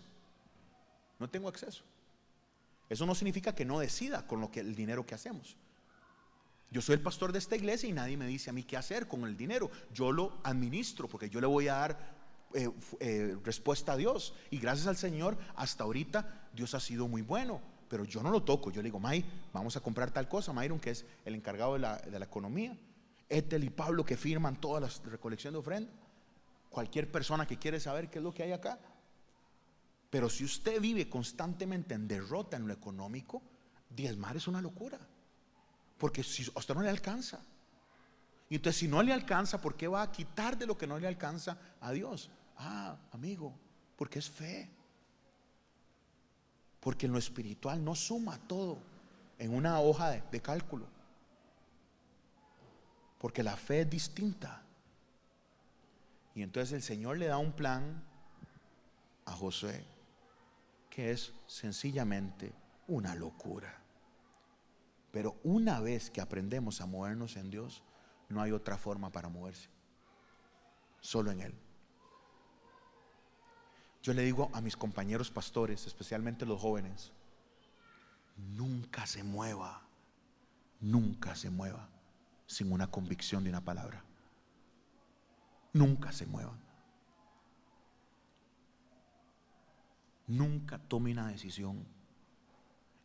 Eso no significa que no decida con el dinero que hacemos. Yo soy el pastor de esta iglesia y nadie me dice a mí qué hacer con el dinero. Yo lo administro porque yo le voy a dar respuesta a Dios. Y gracias al Señor, hasta ahorita Dios ha sido muy bueno. Pero yo no lo toco. Yo le digo, May, vamos a comprar tal cosa. Myron, que es el encargado de la economía, Ethel y Pablo, que firman todas las recolecciones de ofrenda. Cualquier persona que quiere saber qué es lo que hay acá. Pero si usted vive constantemente en derrota en lo económico, diezmar es una locura, porque si a usted no le alcanza. Y entonces, si no le alcanza, ¿por qué va a quitar de lo que no le alcanza a Dios? Amigo, porque es fe. Porque en lo espiritual no suma todo en una hoja de cálculo. Porque la fe es distinta. Y entonces el Señor le da un plan a Josué que es sencillamente una locura. Pero una vez que aprendemos a movernos en Dios, no hay otra forma para moverse, solo en Él. Yo le digo a mis compañeros pastores, especialmente los jóvenes, nunca se mueva sin una convicción de una palabra. Nunca se muevan. Nunca tome una decisión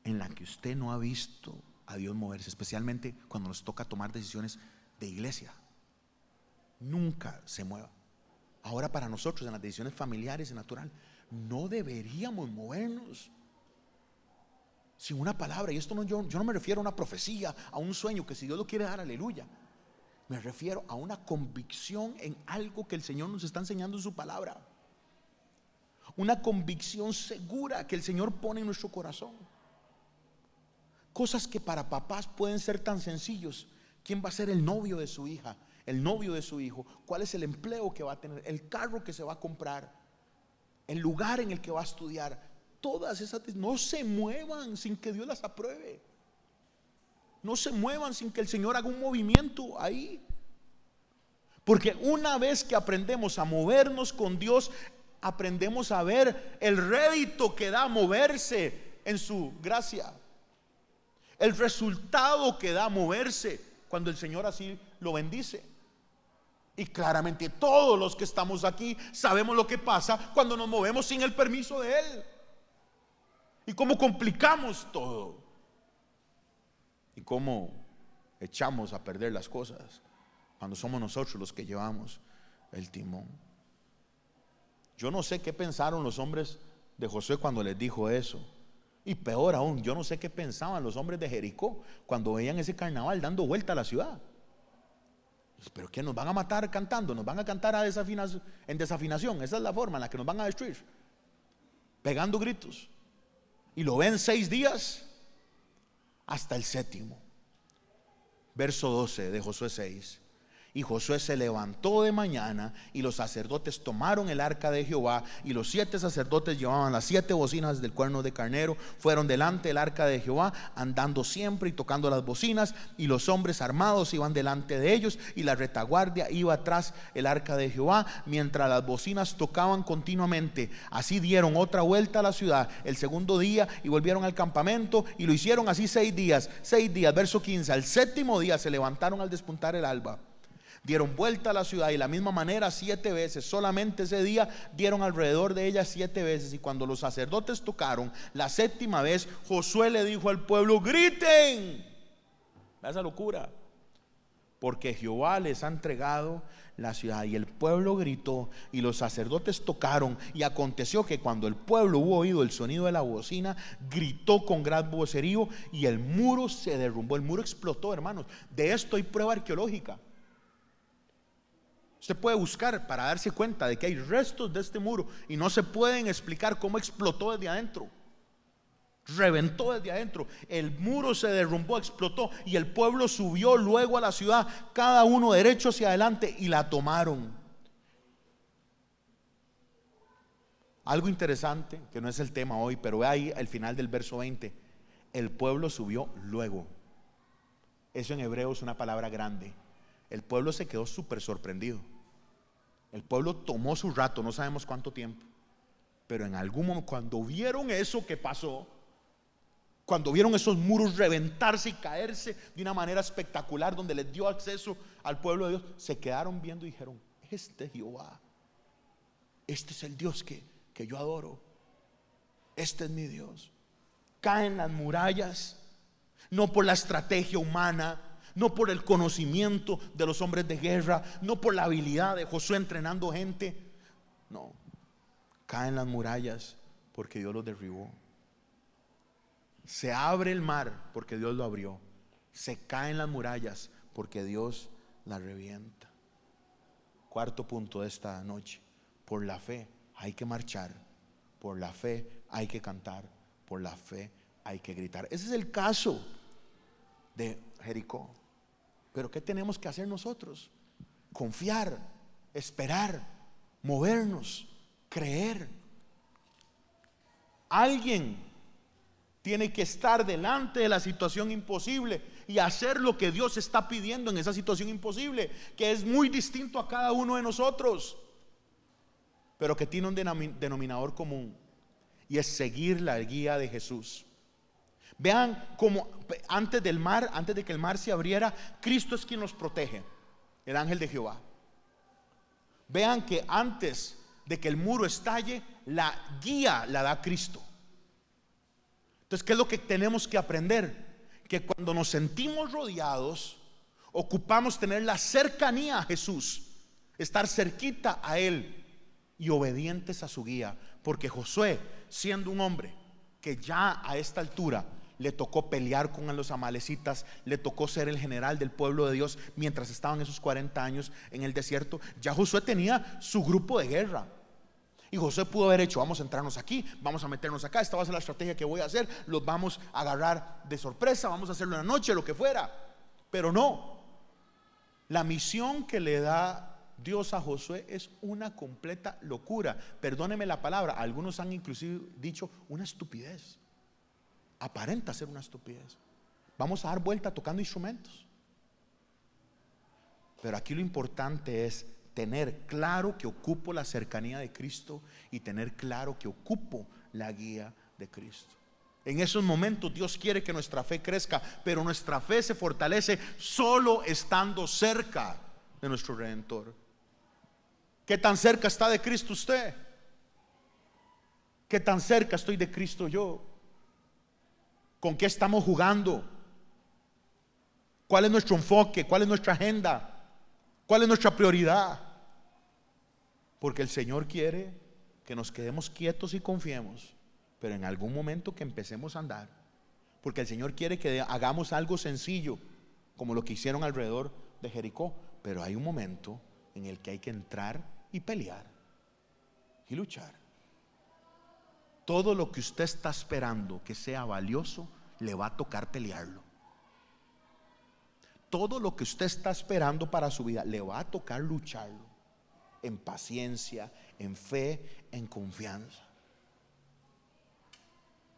en la que usted no ha visto a Dios moverse, especialmente cuando nos toca tomar decisiones de iglesia. Nunca se mueva. Ahora, para nosotros en las decisiones familiares y natural, no deberíamos movernos sin una palabra. Y esto no, yo no me refiero a una profecía, a un sueño que si Dios lo quiere dar, aleluya. Me refiero a una convicción en algo que el Señor nos está enseñando en su palabra. Una convicción segura que el Señor pone en nuestro corazón. Cosas que para papás pueden ser tan sencillos. ¿Quién va a ser el novio de su hija? El novio de su hijo. ¿Cuál es el empleo que va a tener? El carro que se va a comprar. El lugar en el que va a estudiar. Todas esas no se muevan sin que Dios las apruebe. No se muevan sin que el Señor haga un movimiento ahí. Porque una vez que aprendemos a movernos con Dios, aprendemos a ver el rédito que da moverse en su gracia. El resultado que da moverse cuando el Señor así lo bendice. Y claramente todos los que estamos aquí sabemos lo que pasa cuando nos movemos sin el permiso de Él. Y cómo complicamos todo. Y cómo echamos a perder las cosas cuando somos nosotros los que llevamos el timón. Yo no sé qué pensaron los hombres de Josué cuando les dijo eso. Y peor aún, yo no sé qué pensaban los hombres de Jericó cuando veían ese carnaval dando vuelta a la ciudad. Pero ¿qué? ¿Nos van a matar cantando? ¿Nos van a cantar en desafinación? Esa es la forma en la que nos van a destruir, pegando gritos. Y lo ven 6 días hasta el 7º. Verso 12 de Josué 6. Y Josué se levantó de mañana, y los sacerdotes tomaron el arca de Jehová, y los 7 sacerdotes llevaban las 7 bocinas del cuerno de carnero, fueron delante del arca de Jehová, andando siempre y tocando las bocinas, y los hombres armados iban delante de ellos, y la retaguardia iba tras el arca de Jehová, mientras las bocinas tocaban continuamente. Así dieron otra vuelta a la ciudad el 2º día, y volvieron al campamento, y lo hicieron así 6 días. Verso 15. Al 7º día se levantaron al despuntar el alba. Dieron vuelta a la ciudad y de la misma manera 7 veces. Solamente ese día dieron alrededor de ella 7 veces. Y cuando los sacerdotes tocaron la 7ª vez, Josué le dijo al pueblo: griten. Esa locura. Porque Jehová les ha entregado la ciudad. Y el pueblo gritó y los sacerdotes tocaron. Y aconteció que cuando el pueblo hubo oído el sonido de la bocina, gritó con gran vocerío y el muro se derrumbó. El muro explotó, hermanos. De esto hay prueba arqueológica. Usted puede buscar para darse cuenta de que hay restos de este muro y no se pueden explicar cómo explotó desde adentro. Reventó desde adentro. El muro se derrumbó, explotó, y el pueblo subió luego a la ciudad, cada uno derecho hacia adelante, y la tomaron. Algo interesante, que no es el tema hoy, pero ve ahí al final del verso 20. El pueblo subió luego. Eso en hebreo es una palabra grande. El pueblo se quedó súper sorprendido. El pueblo tomó su rato, no sabemos cuánto tiempo, pero en algún momento, cuando vieron eso que pasó, cuando vieron esos muros reventarse y caerse de una manera espectacular, donde les dio acceso al pueblo de Dios, se quedaron viendo y dijeron: este es Jehová, este es el Dios que yo adoro, este es mi Dios. Caen las murallas, no por la estrategia humana, no por el conocimiento de los hombres de guerra, no por la habilidad de Josué entrenando gente. No, caen las murallas porque Dios los derribó. Se abre el mar porque Dios lo abrió. Se caen las murallas porque Dios la revienta. Cuarto punto de esta noche: por la fe hay que marchar, por la fe hay que cantar, por la fe hay que gritar. Ese es el caso de Jericó. Pero ¿qué tenemos que hacer nosotros? Confiar, esperar, movernos, creer. Alguien tiene que estar delante de la situación imposible y hacer lo que Dios está pidiendo en esa situación imposible, que es muy distinto a cada uno de nosotros, pero que tiene un denominador común, y es seguir la guía de Jesús. Vean cómo antes de que el mar se abriera, Cristo es quien los protege, el ángel de Jehová. Vean que antes de que el muro estalle, la guía la da Cristo. Entonces, ¿qué es lo que tenemos que aprender? Que cuando nos sentimos rodeados, ocupamos tener la cercanía a Jesús, estar cerquita a Él y obedientes a su guía. Porque Josué, siendo un hombre que ya a esta altura le tocó pelear con los amalecitas, le tocó ser el general del pueblo de Dios mientras estaban esos 40 años en el desierto, ya Josué tenía su grupo de guerra. Y Josué pudo haber hecho: vamos a entrarnos aquí, vamos a meternos acá, esta va a ser la estrategia que voy a hacer, los vamos a agarrar de sorpresa, vamos a hacerlo en la noche, lo que fuera. Pero no, la misión que le da Dios a Josué es una completa locura. Perdóneme la palabra, algunos han inclusive dicho una estupidez. Aparenta ser una estupidez. Vamos a dar vuelta tocando instrumentos. Pero aquí lo importante es tener claro que ocupo la cercanía de Cristo y tener claro que ocupo la guía de Cristo. En esos momentos Dios quiere que nuestra fe crezca, pero nuestra fe se fortalece solo estando cerca de nuestro Redentor. ¿Qué tan cerca está de Cristo usted? ¿Qué tan cerca estoy de Cristo yo? ¿Con qué estamos jugando? ¿Cuál es nuestro enfoque? ¿Cuál es nuestra agenda? ¿Cuál es nuestra prioridad? Porque el Señor quiere que nos quedemos quietos y confiemos, pero en algún momento que empecemos a andar. Porque el Señor quiere que hagamos algo sencillo, como lo que hicieron alrededor de Jericó. Pero hay un momento en el que hay que entrar y pelear y luchar. Todo lo que usted está esperando que sea valioso, le va a tocar pelearlo. Todo lo que usted está esperando para su vida, le va a tocar lucharlo, en paciencia, en fe, en confianza.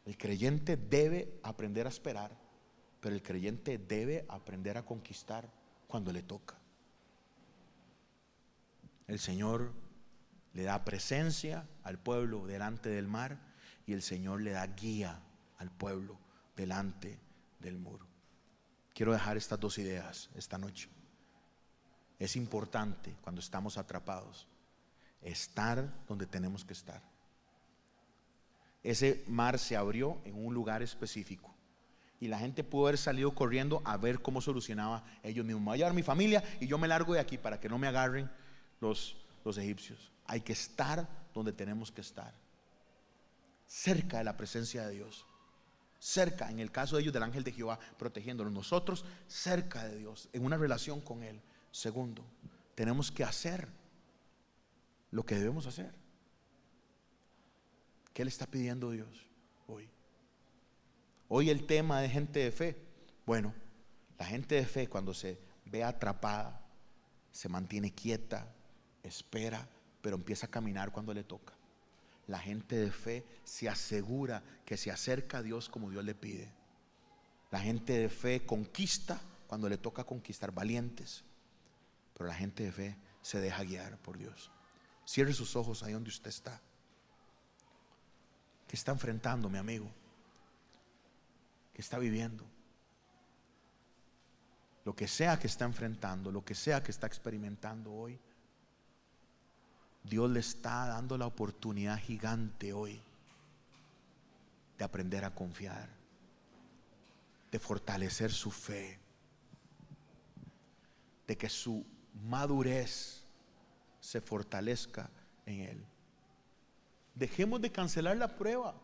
El creyente debe aprender a esperar, pero el creyente debe aprender a conquistar cuando le toca. El Señor le da presencia al pueblo delante del mar, y el Señor le da guía al pueblo delante del muro. Quiero dejar estas dos ideas esta noche. Es importante, cuando estamos atrapados, estar donde tenemos que estar. Ese mar se abrió en un lugar específico y la gente pudo haber salido corriendo a ver cómo solucionaba ellos mismos. Me voy a llevar a mi familia y yo me largo de aquí para que no me agarren los egipcios. Hay que estar donde tenemos que estar, cerca de la presencia de Dios, cerca, en el caso de ellos, del ángel de Jehová protegiéndolos. Nosotros cerca de Dios, en una relación con Él. Segundo, tenemos que hacer lo que debemos hacer. ¿Qué le está pidiendo Dios hoy? Hoy el tema de gente de fe. Bueno, la gente de fe, cuando se ve atrapada, se mantiene quieta, espera, pero empieza a caminar cuando le toca. La gente de fe se asegura que se acerca a Dios como Dios le pide. La gente de fe conquista cuando le toca conquistar, valientes. Pero la gente de fe se deja guiar por Dios. Cierre sus ojos ahí donde usted está. ¿Qué está enfrentando, mi amigo? ¿Qué está viviendo? Lo que sea que está enfrentando, lo que sea que está experimentando hoy, Dios le está dando la oportunidad gigante hoy de aprender a confiar, de fortalecer su fe, de que su madurez se fortalezca en Él. Dejemos de cancelar la prueba.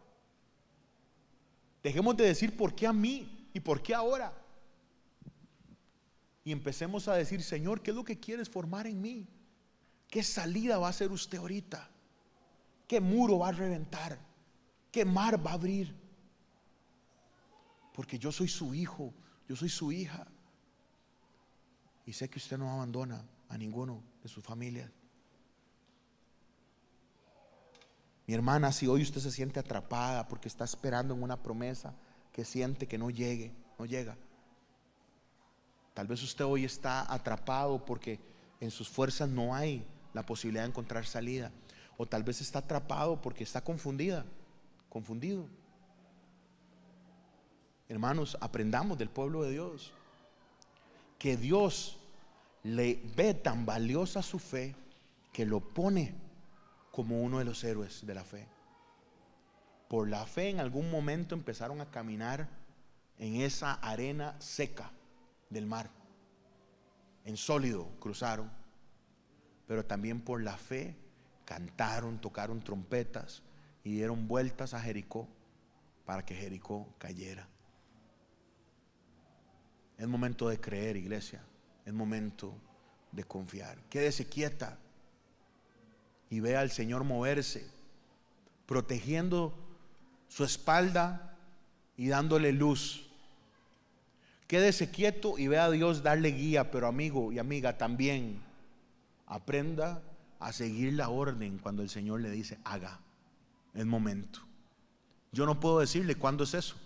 Dejemos de decir: ¿por qué a mí? ¿Y por qué ahora? y empecemos a decir: Señor, ¿qué es lo que quieres formar en mí? ¿Qué salida va a hacer usted ahorita? ¿Qué muro va a reventar? ¿Qué mar va a abrir? Porque yo soy su hijo, yo soy su hija, y sé que usted no abandona a ninguno de sus familias. Mi hermana, si hoy usted se siente atrapada porque está esperando en una promesa que siente que no llega. Tal vez usted hoy está atrapado porque en sus fuerzas no hay la posibilidad de encontrar salida. O tal vez está atrapado porque está confundido. Hermanos, aprendamos del pueblo de Dios que Dios le ve tan valiosa su fe que lo pone como uno de los héroes de la fe. Por la fe en algún momento empezaron a caminar en esa arena seca del mar. En sólido cruzaron. Pero también por la fe cantaron, tocaron trompetas y dieron vueltas a Jericó para que Jericó cayera. Es momento de creer, iglesia. Es momento de confiar. Quédese quieta y vea al Señor moverse, protegiendo su espalda y dándole luz. Quédese quieto y vea a Dios darle guía. Pero amigo y amiga, también aprenda a seguir la orden cuando el Señor le dice: haga. Es momento. Yo no puedo decirle cuándo es eso,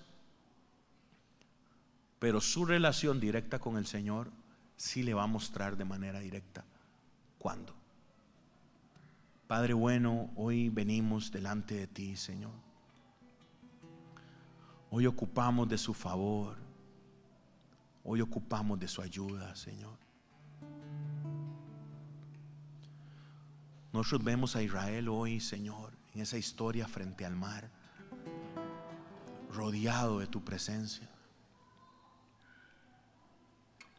pero su relación directa con el Señor sí le va a mostrar de manera directa cuándo. Padre bueno, hoy venimos delante de ti, Señor. Hoy ocupamos de su favor. Hoy ocupamos de su ayuda, Señor. Nosotros vemos a Israel hoy, Señor, en esa historia frente al mar, rodeado de tu presencia.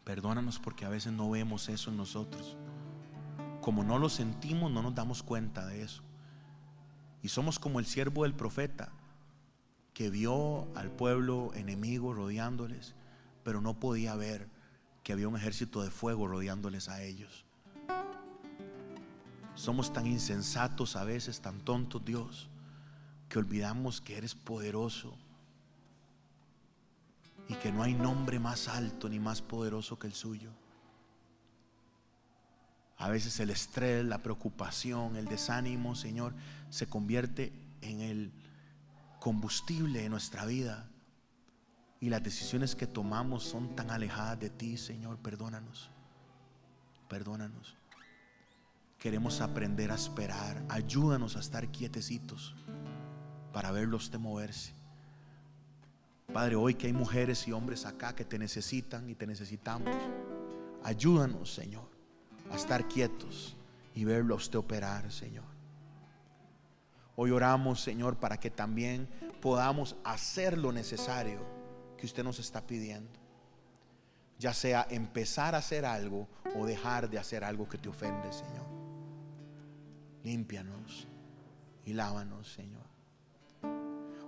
Perdónanos porque a veces no vemos eso en nosotros. Como no lo sentimos, no nos damos cuenta de eso. Y somos como el siervo del profeta, que vio al pueblo enemigo rodeándoles, pero no podía ver que había un ejército de fuego rodeándoles a ellos. Somos tan insensatos a veces, tan tontos, Dios, que olvidamos que eres poderoso y que no hay nombre más alto ni más poderoso que el suyo. A veces el estrés, la preocupación, el desánimo, Señor, se convierte en el combustible de nuestra vida, y las decisiones que tomamos son tan alejadas de ti, Señor. Perdónanos. Queremos aprender a esperar. Ayúdanos a estar quietecitos para verlo usted moverse. Padre, hoy que hay mujeres y hombres acá que te necesitan y te necesitamos, ayúdanos, Señor, a estar quietos y verlo a usted operar, Señor. Hoy oramos, Señor, para que también podamos hacer lo necesario que usted nos está pidiendo, ya sea empezar a hacer algo o dejar de hacer algo que te ofende, Señor. Límpianos y lávanos, Señor.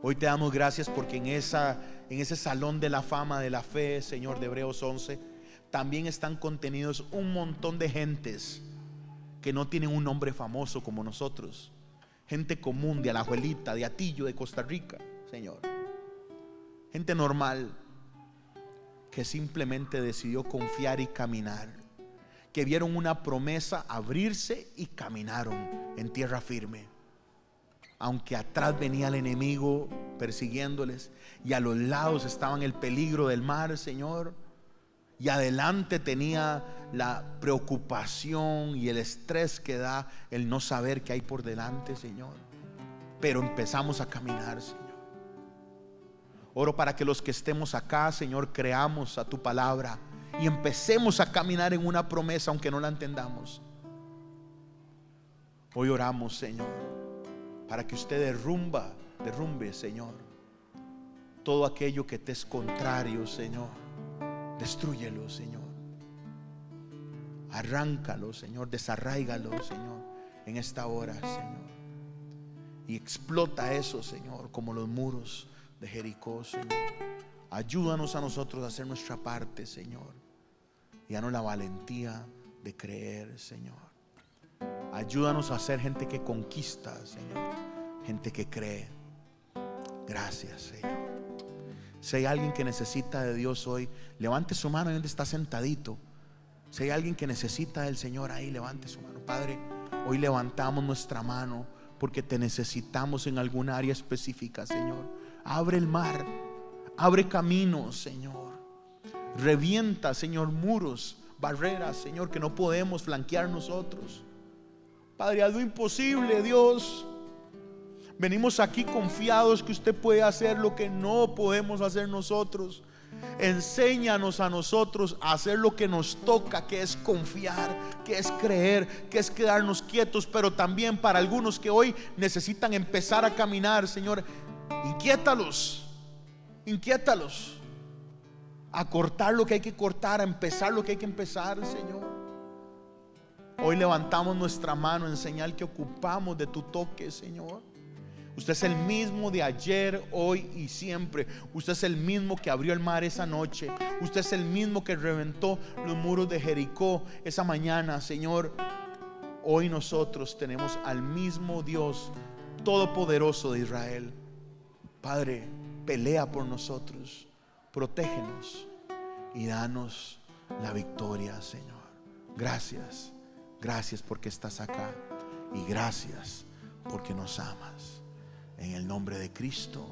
Hoy te damos gracias porque en ese salón de la fama de la fe, Señor, de Hebreos 11, también están contenidos un montón de gentes que no tienen un nombre famoso como nosotros. Gente común, de Alajuelita, de Atillo, de Costa Rica, Señor. Gente normal que simplemente decidió confiar y caminar, que vieron una promesa abrirse y caminaron en tierra firme. Aunque atrás venía el enemigo persiguiéndoles y a los lados estaban el peligro del mar, Señor, y adelante tenía la preocupación y el estrés que da el no saber qué hay por delante, Señor. Pero empezamos a caminar, Señor. Oro para que los que estemos acá, Señor, creamos a tu palabra y empecemos a caminar en una promesa aunque no la entendamos. Hoy oramos, Señor, para que usted derrumbe, Señor, todo aquello que te es contrario, Señor. Destrúyelo, Señor. Arráncalo, Señor. Desarráigalo, Señor, en esta hora, Señor. Y explota eso, Señor, como los muros de Jericó, Señor. Ayúdanos a nosotros a hacer nuestra parte, Señor. y danos la valentía de creer, Señor. Ayúdanos a ser gente que conquista, Señor, gente que cree. Gracias, Señor. Si hay alguien que necesita de Dios hoy, levante su mano ahí donde está sentadito. Si hay alguien que necesita del Señor ahí, levante su mano. Padre, hoy levantamos nuestra mano porque te necesitamos en alguna área específica, Señor. Abre el mar, abre caminos, Señor. Revienta, Señor, muros, barreras, Señor, que no podemos flanquear nosotros. Padre, haz lo imposible, Dios. Venimos aquí confiados que usted puede hacer lo que no podemos hacer nosotros. Enséñanos a nosotros a hacer lo que nos toca, que es confiar, que es creer, que es quedarnos quietos. Pero también para algunos que hoy necesitan empezar a caminar, Señor, inquiétalos a cortar lo que hay que cortar, a empezar lo que hay que empezar, Señor. Hoy levantamos nuestra mano en señal que ocupamos de tu toque, Señor. Usted es el mismo de ayer, hoy y siempre. Usted es el mismo que abrió el mar esa noche. Usted es el mismo que reventó los muros de Jericó esa mañana, Señor. Hoy nosotros tenemos al mismo Dios todopoderoso de Israel. Padre, pelea por nosotros, protégenos y danos la victoria, Señor. Gracias, gracias porque estás acá y gracias porque nos amas. En el nombre de Cristo,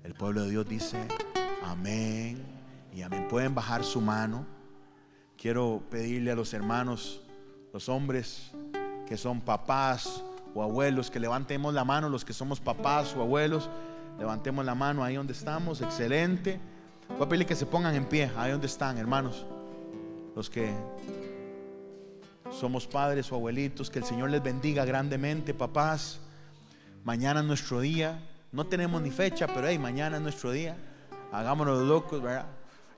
el pueblo de Dios dice amén y amén. Pueden bajar su mano. Quiero pedirle a los hermanos, los hombres que son papás o abuelos, que levantemos la mano. Los que somos papás o abuelos, levantemos la mano ahí donde estamos. Excelente. Voy a pedirle que se pongan en pie ahí donde están, hermanos. Los que somos padres o abuelitos, que el Señor les bendiga grandemente. Papás, mañana es nuestro día. No tenemos ni fecha, pero hey, mañana es nuestro día. Hagámonos locos, ¿verdad?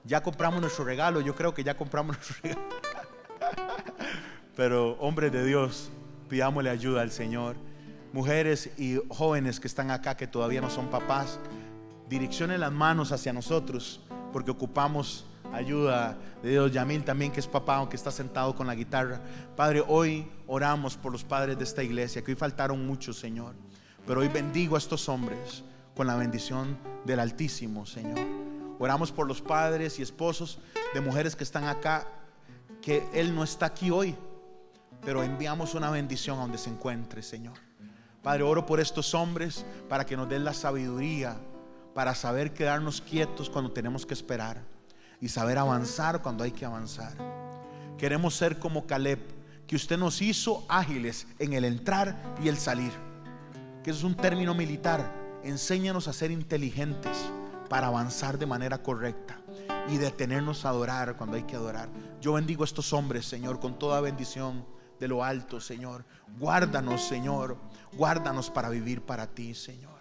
Ya compramos nuestro regalo. Yo creo que ya compramos nuestro regalo. Pero hombres de Dios, pidámosle ayuda al Señor. Mujeres y jóvenes que están acá, que todavía no son papás, direccionen las manos hacia nosotros, porque ocupamos ayuda de Dios. Yamil también, que es papá, aunque está sentado con la guitarra. Padre, hoy oramos por los padres de esta iglesia, que hoy faltaron muchos, Señor. Pero hoy bendigo a estos hombres con la bendición del Altísimo, Señor. Oramos por los padres y esposos de mujeres que están acá, que Él no está aquí hoy, pero enviamos una bendición a donde se encuentre, Señor. Padre, oro por estos hombres para que nos den la sabiduría para saber quedarnos quietos cuando tenemos que esperar y saber avanzar cuando hay que avanzar. Queremos ser como Caleb, que usted nos hizo ágiles en el entrar y el salir, que eso es un término militar. Enséñanos a ser inteligentes para avanzar de manera correcta y detenernos a adorar cuando hay que adorar. Yo bendigo a estos hombres, Señor, con toda bendición de lo alto, Señor. Guárdanos, Señor, guárdanos para vivir para ti, Señor.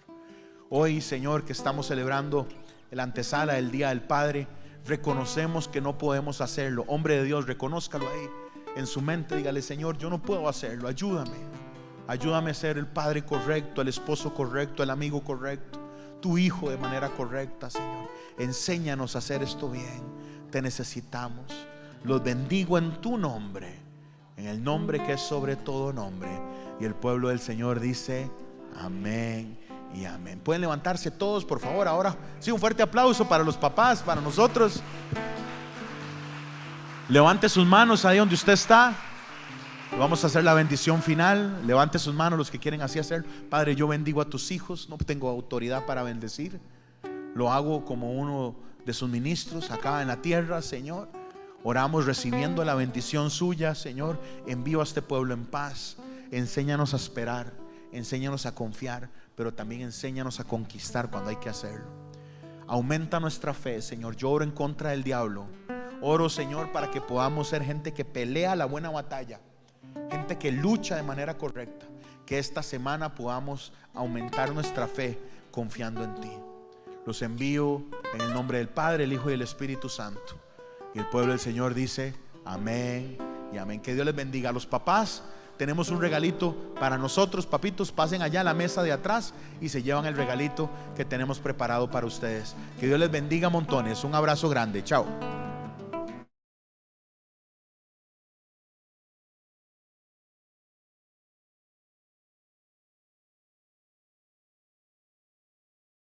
Hoy, Señor, que estamos celebrando la antesala del Día del Padre, reconocemos que no podemos hacerlo. Hombre de Dios, reconózcalo ahí en su mente. Dígale: Señor, yo no puedo hacerlo, ayúdame. Ayúdame a ser el padre correcto, el esposo correcto, el amigo correcto, tu hijo de manera correcta, Señor. Enséñanos a hacer esto bien. Te necesitamos. Los bendigo en tu nombre, en el nombre que es sobre todo nombre. Y el pueblo del Señor dice amén y amén. Pueden levantarse todos, por favor. Ahora sí, un fuerte aplauso para los papás, para nosotros. Levante sus manos ahí donde usted está. Vamos a hacer la bendición final. Levante sus manos los que quieren así hacer. Padre, yo bendigo a tus hijos. No tengo autoridad para bendecir. Lo hago como uno de sus ministros acá en la tierra, Señor. Oramos recibiendo la bendición suya, Señor. Envío a este pueblo en paz. Enséñanos a esperar, enséñanos a confiar, pero también enséñanos a conquistar cuando hay que hacerlo. Aumenta nuestra fe, Señor. Yo oro en contra del diablo. Oro, Señor, para que podamos ser gente que pelea la buena batalla, gente que lucha de manera correcta. Que esta semana podamos aumentar nuestra fe confiando en ti. Los envío en el nombre del Padre, el Hijo y el Espíritu Santo. Y el pueblo del Señor dice amén y amén. Que Dios les bendiga. A los papás tenemos un regalito para nosotros. Papitos, pasen allá a la mesa de atrás y se llevan el regalito que tenemos preparado para ustedes. Que Dios les bendiga montones. Un abrazo grande. Chao.